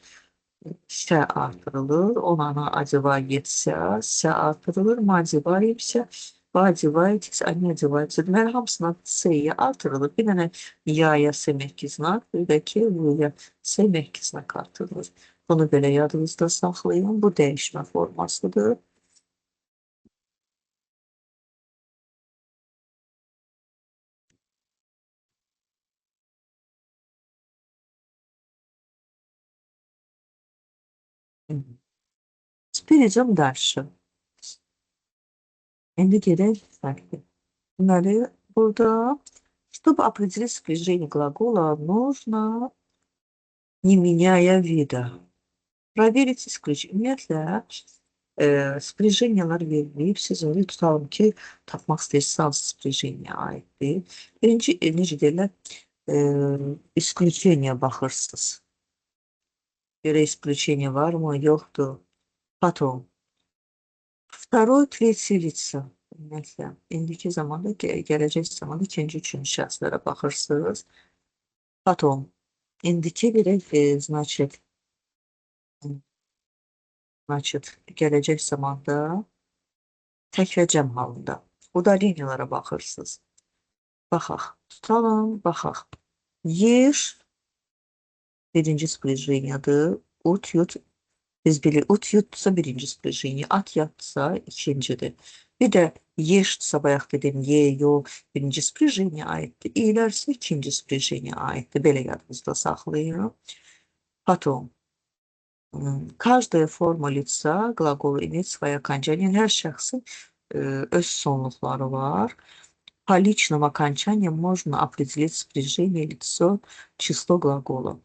sə artırılır. Ona одевается, sə artırılır. Мы одеваемся, вы одеваетесь, они одеваются. Deməli, hamısına S-yə artırılır. Bir dənə ya-ya S-məhki znak, bir də ki, V-ya S-məhki znak artırılır. Bunu belə yadınızda saxlayın. Bu dəyişmə formasıdır. Перейдем дальше. İndi gedək fərqli. Deməli, burada, чтобы определить спряжение глагола, нужно, не меняя вида, проверить исключение. Ümumiyyətlə, sprijeniyalar verilməyib. Siz onu tutalım ki, tapmaq istəyirsiniz, hansı sprijeniya aiddir. Birinci, necə deyirlər, исключение baxırsınız. Görə исключение varmı, yoxdur. Потом. Второй, tretий лица. Ümumiyyətlə, indiki zamanda, gələcək zamanda ikinci, üçüncü şəxslərə baxırsınız. Потом. İndiki bir значит, gələcək zamanda tək və cəm halında. Udaleniyalara baxırsınız. Baxaq. Tutalım, baxaq. Yer birinci sprijeniyadır. Ut, yut. Biz bilirik, ut yutsa birinci sprijeniya, at yatsa ikincidir. Bir də yeşdirsə, bayaq dedim, yo, birinci sprijeniya aiddir. İylərsə ikinci sprijeniya aiddir. Belə yadınızda saxlayın. Потом. Каждая форма лица глагола имеет свои окончания. Hər şəxsin öz sonluqları var. По личным окончаниям можно определить спряжение лицо, число глагола.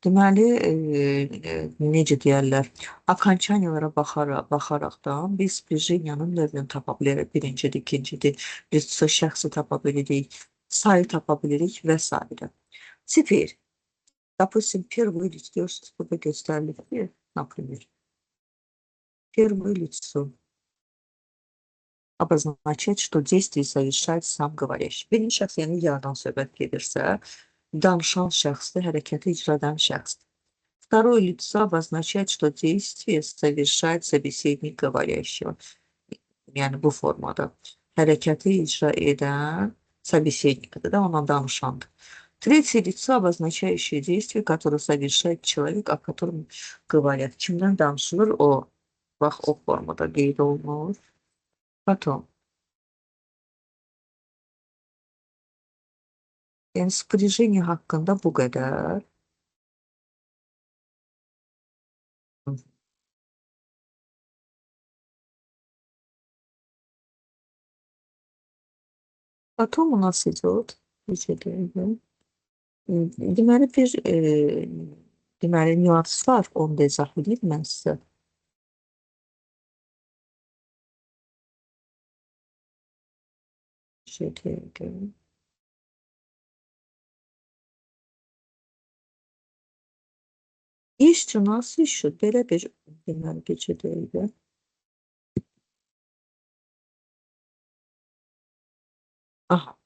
Deməli, necə deyərlər, akançaniyalara baxaraqdan biz sprijiniyanın növünü tapa bilərik. Birincidir, ikincidir, listo şəxsi tapa bilirik, sayı tapa bilirik və s. Теперь, допустим, первое лицо, görürsünüz, burada göstərilir ki, например, первое лицо обозначает, что действие совершает сам говорящий. Birinci şəxs, yəni yaradan söhbət gedirsə, danışan şəxsdir, hərəkəti icra edən şəxsdir. Второе лицо обозначает, что действие совершает собеседник говорящего. Yəni bu formada. Hərəkəti icra edən собеседникdir də, onunla danışandır. Третье лицо, обозначающее действие, которое совершает человек, о котором говорят. Kimdən danışılır? O. Bax, o formada qeyd olunur. Потом. Yəni, sprijini haqqında bu qədər. Потом у нас идет, deməli, deməli, nüans var, onu da izah edeyim mən sizə. İş nasıl işi? Belə bir, deməli, keçidəydi. Aha.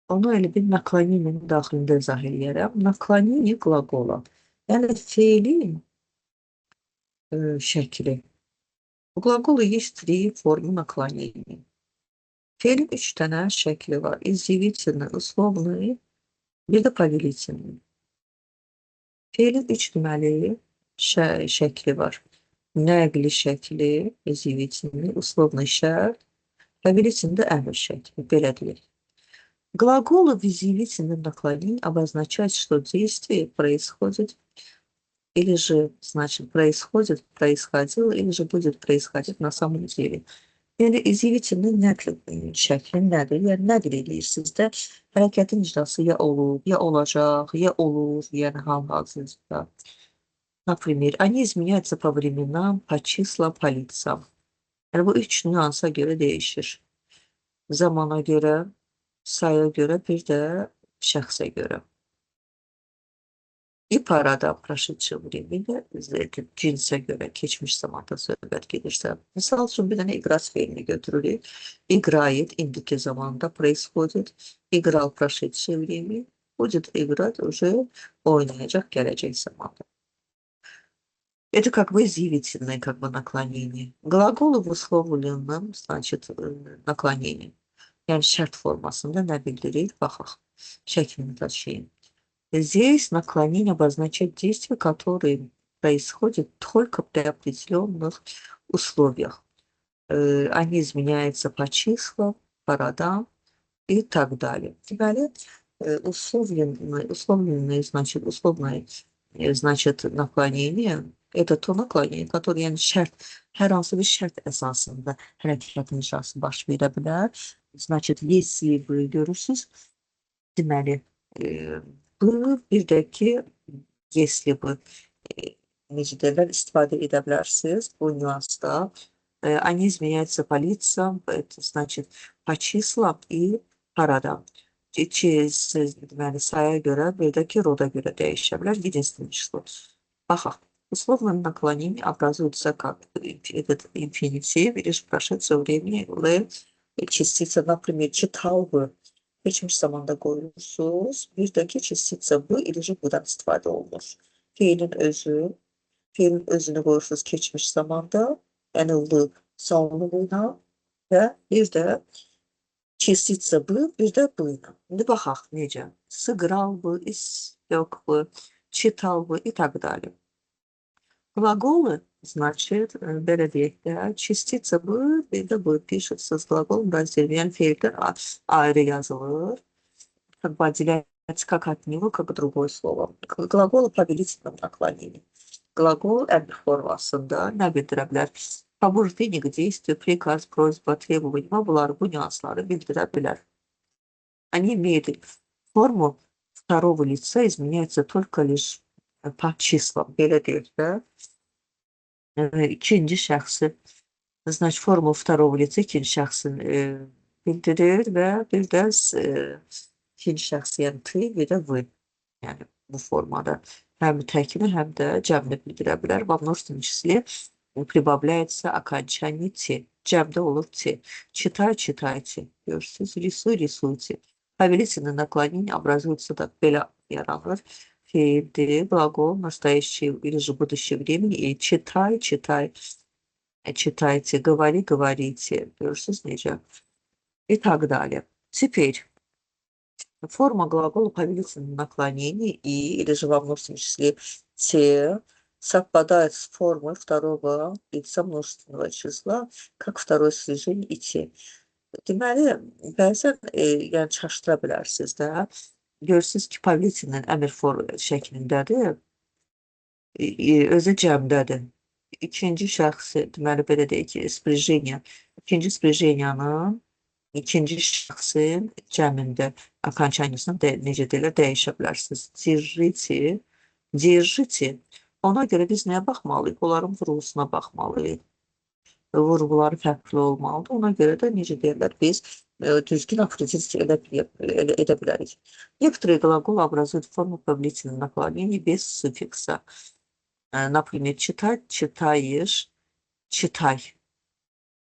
Onu elə bir nakloninin daxilində izah edərəm. Naklonini qlaqola. Yəni, feilin şəkli. Bu qlaqolu есть три формы наклонения. Feilin 3 dənə şəkli var. İzdiviçini, uslovni, bir də повелительni. Feilin 3 deməli şəkli var. Nəqli şəkli, izdiviçini, uslovni şərt, повелительni də əmr şəkli. Belə deyək. Глаголы в изъявительном наклонении обозначают, что действие происходит или же, значит, происходит, происходило, или же будет происходить на самом деле. Yəni, izdiviçinin nəql şəkli nədir? Yəni, nəql edirsiniz də, hərəkətin icrası ya olub, ya olacaq, ya olur, yəni hal-hazırda. Например, они изменяются по временам, по числам, по лицам. Yəni, bu 3 nüansa görə dəyişir. Zamana görə, sayıya görə, bir də şəxsə görə. И parada, прошедшее времени, cinsə görə, keçmiş zamanda söhbət gedirsə. Misal üçün, bir dənə играть feilini götürürük. Играет, indiki zamanda, происходит. Играл прошедшее время, будет играть уже oynayacaq gələcək zamanda. Это как бы изъявительное как бы наклонение. Глаголы в условленном, значит, наклонении. Yəni, şərt formasında nə bildirir? Baxaq, şəklini daşıyın. Здесь наклонение обозначает действия, которые происходят только при определенных условиях. Они изменяются по числам, по родам и так далее. Deməli, условленное, значит, условное, значит, наклонение, это то наклонение, которое, yəni şərt, hər hansı bir şərt əsasında hərəkətin icrası baş verə bilər. Значит, если вы görürsünüz, deməli, bu, bir də ki, если вы, necə deyirlər, istifadə edə bilərsiniz bu nüansda. Они изменяются по лицам, это значит, по числам и по родам. Deməli, sayaya görə, bir də ki, roda görə dəyişə bilər. Единственное число. Baxaq. Условное наклонение образуется как этот инфинитив или же прошедшее времени, частица, например, читал бы. Keçmiş zamanda qoyursunuz. Bir də ki, частица bu, или же budan istifadə olunur. Feilin özünü qoyursunuz keçmiş zamanda, yəni l sonluluğuna və bir də частица bu, bir də bu ilə. İndi baxaq necə. Сыграл бы, испек бы, читал бы и так далее. Глаголы, значит, belə deyək də, частица bu, bir də bu пишется с глаголом разделе. Yəni, feildə ayrı yazılır. Как бы отделяется как от него, как другое слово. Глаголы повелительном наклонении. Глагол əmr formasında nə bildirə bilər? Побуждение к действию, приказ, просьба, требование, bunlar bu nüansları bildirə bilər. Они имеют форму второго лица изменяется только лишь по числам. Belə deyək də. İkinci şəxsi, значит, forma второго лица ikinci şəxsin bildirir və bir də ikinci şəxs, yəni ты, bir də вы. Yəni bu formada həm təkini, həm də cəmini bildirə bilər. Во множественном числе прибавляется окончание те. Cəmdə olur te. Читай, читайте. Görürsünüz. Рисуй, рисуйте. Повелительное наклонение образуется так. Belə yaranır. Fiildir, глагол, настоящее или же будущее времени. И читай, читай. Читайте, говори, говорите. Görürsünüz necə? И так далее. Теперь форма глагола повелительного наклонения и или же во множественном числе те совпадает с формой второго лица множественного числа, как второе сложение и те. Deməli, bəzən yəni çaşdıra bilərsiniz də. Görürsünüz ki, повелительный əmr şəklindədir, özü cəmdədir. İkinci şəxsi, deməli belə deyək ki, sprijeniya, ikinci sprijeniyanın ikinci şəxsin cəmində окончаниясını necə deyirlər, dəyişə bilərsiniz. Держите, держите. Ona görə biz nəyə baxmalıyıq? Onların vurğusuna baxmalıyıq. Vurğuları fərqli olmalıdır. Ona görə də necə deyirlər, biz düzgün аккредитация edə bilərik. Некоторые глаголы образуют форму повелительного наклонения без суффикса. Например, читать, читаешь, читай.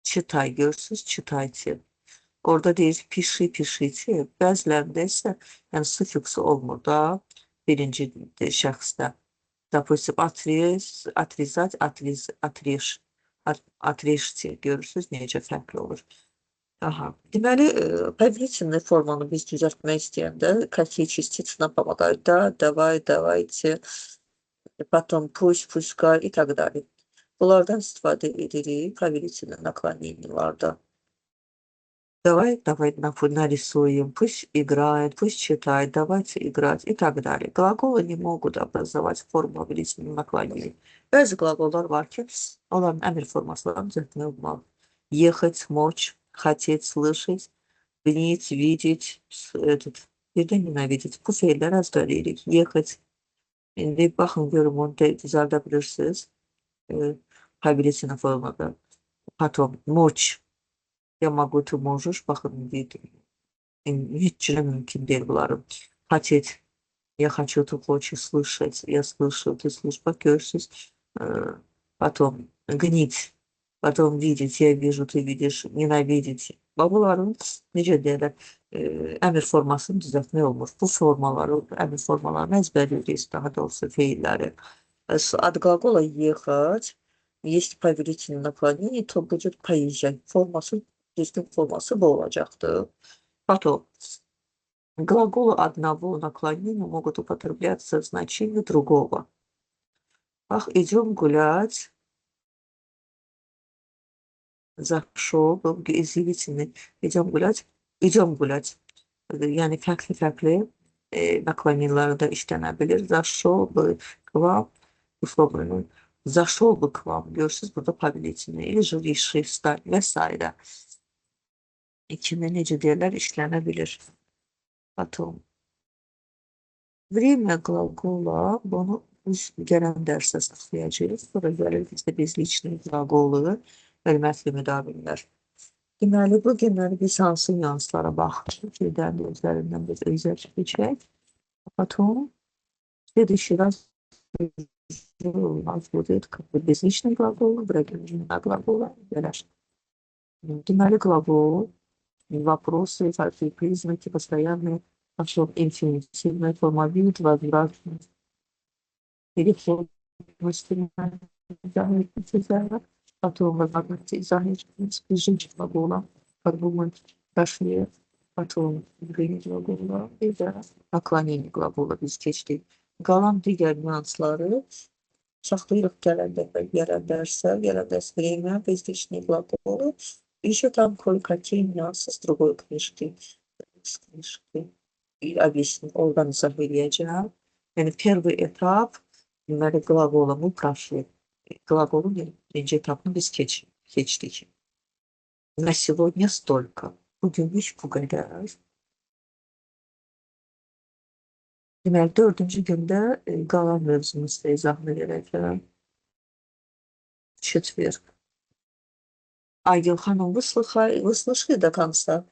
Читай, görürsünüz, читайте. Orada deyir pişi, pişici. Bəzilərində isə yəni suffiksi olmur da birinci şəxsdə. Допустим, отрезать, отрежь, отрежьте. Görürsünüz necə fərqli olur. Aha. Deməli, повелительный formanı biz düzəltmək istəyəndə какие частицы нам помогают? Да, давай, давайте, потом пусть, пускай и так далее. Bunlardan istifadə edirik повелительный наклонениyalarda. Давай нарисуем, пусть играет, пусть читает, давайте играть и так далее. Глаголы не могут образовать форму повелительного наклонения. Bəzi qlaqollar var ki, onların əmr formaslarını düzəltmək olmalı. Ехать, мочь, хотеть, слышать, винить, видеть, bir də nенавидеть. Bu feilləri əzbərləyirik. Ехать. İndi baxın, görün, onu düzəldə bilirsiniz. Повелительная formada. Потом, мочь. Я могу, ты можешь. Baxın, heç cürə mümkün deyil bunların. Хотеть. Я хочу, ты хочешь. Слышать. Я слышу, ты слышишь. Bax, görürsünüz. Потом, гнить. Потом, видеть. Я вижу, ты видишь. Ненавидеть. Bunların necə deyirlər, əmr formasını düzəltmək olmur. Bu formaları, əmr formalarını əzbərləyirik, daha doğrusu feilləri. От глагола ехать, есть повелительное наклонение, то будет поезжать. Forması, düzgün forması bu olacaqdır. Потом, глаголы одного наклонения могут употребляться в значении другого. Ах, идем гулять. Zашol, bu izləyicinin idem gülać. Yəni fərqli nakloniyyalarda işlənə bilir. Zашol, к вам, условно, zашol бы к вам. Görürsünüz, burada повелительный, или же реши, встань və s. İçində necə deyirlər, işlənə bilir. Потом. Время глагола, bunu biz gələn dərsə saxlayacağıq. Sonra gəlir bizdə bezliçli qlaqolu, hörmətli müdavinlər. Deməli, bu günləri biz hansı nüanslara baxırıq, birdən də özlərindən biz özəlçəcək. Потом, следующий раз у нас будет как бы безличный глагол, врагельная глагола, Deməli, глагол, вопросы, признаки, постоянные, инфинитивная форма, вид, возвратность, переход, потом возможности спряжить глагола, как бы мы пошли, потом движение глагоla, bir də naklonение gлагоla biz keçdik. Qalan digər nüansları saxlayırıq gələn dərsə время, безличные глаголы. Еще там кое-какие нюансы с другой книжки. Объясню, oradan izah edəcəm. Yəni, первый этап, deməli, qlaqola мы прошли. Глаголun birinci etapını biz keçdik. На сегодня столько. Bugünlük bu qədər. Deməli, dördüncü gündə qalan mövzumuzda izahını verəcəm. Четверг. Aygül xanım, вы слышали до конца?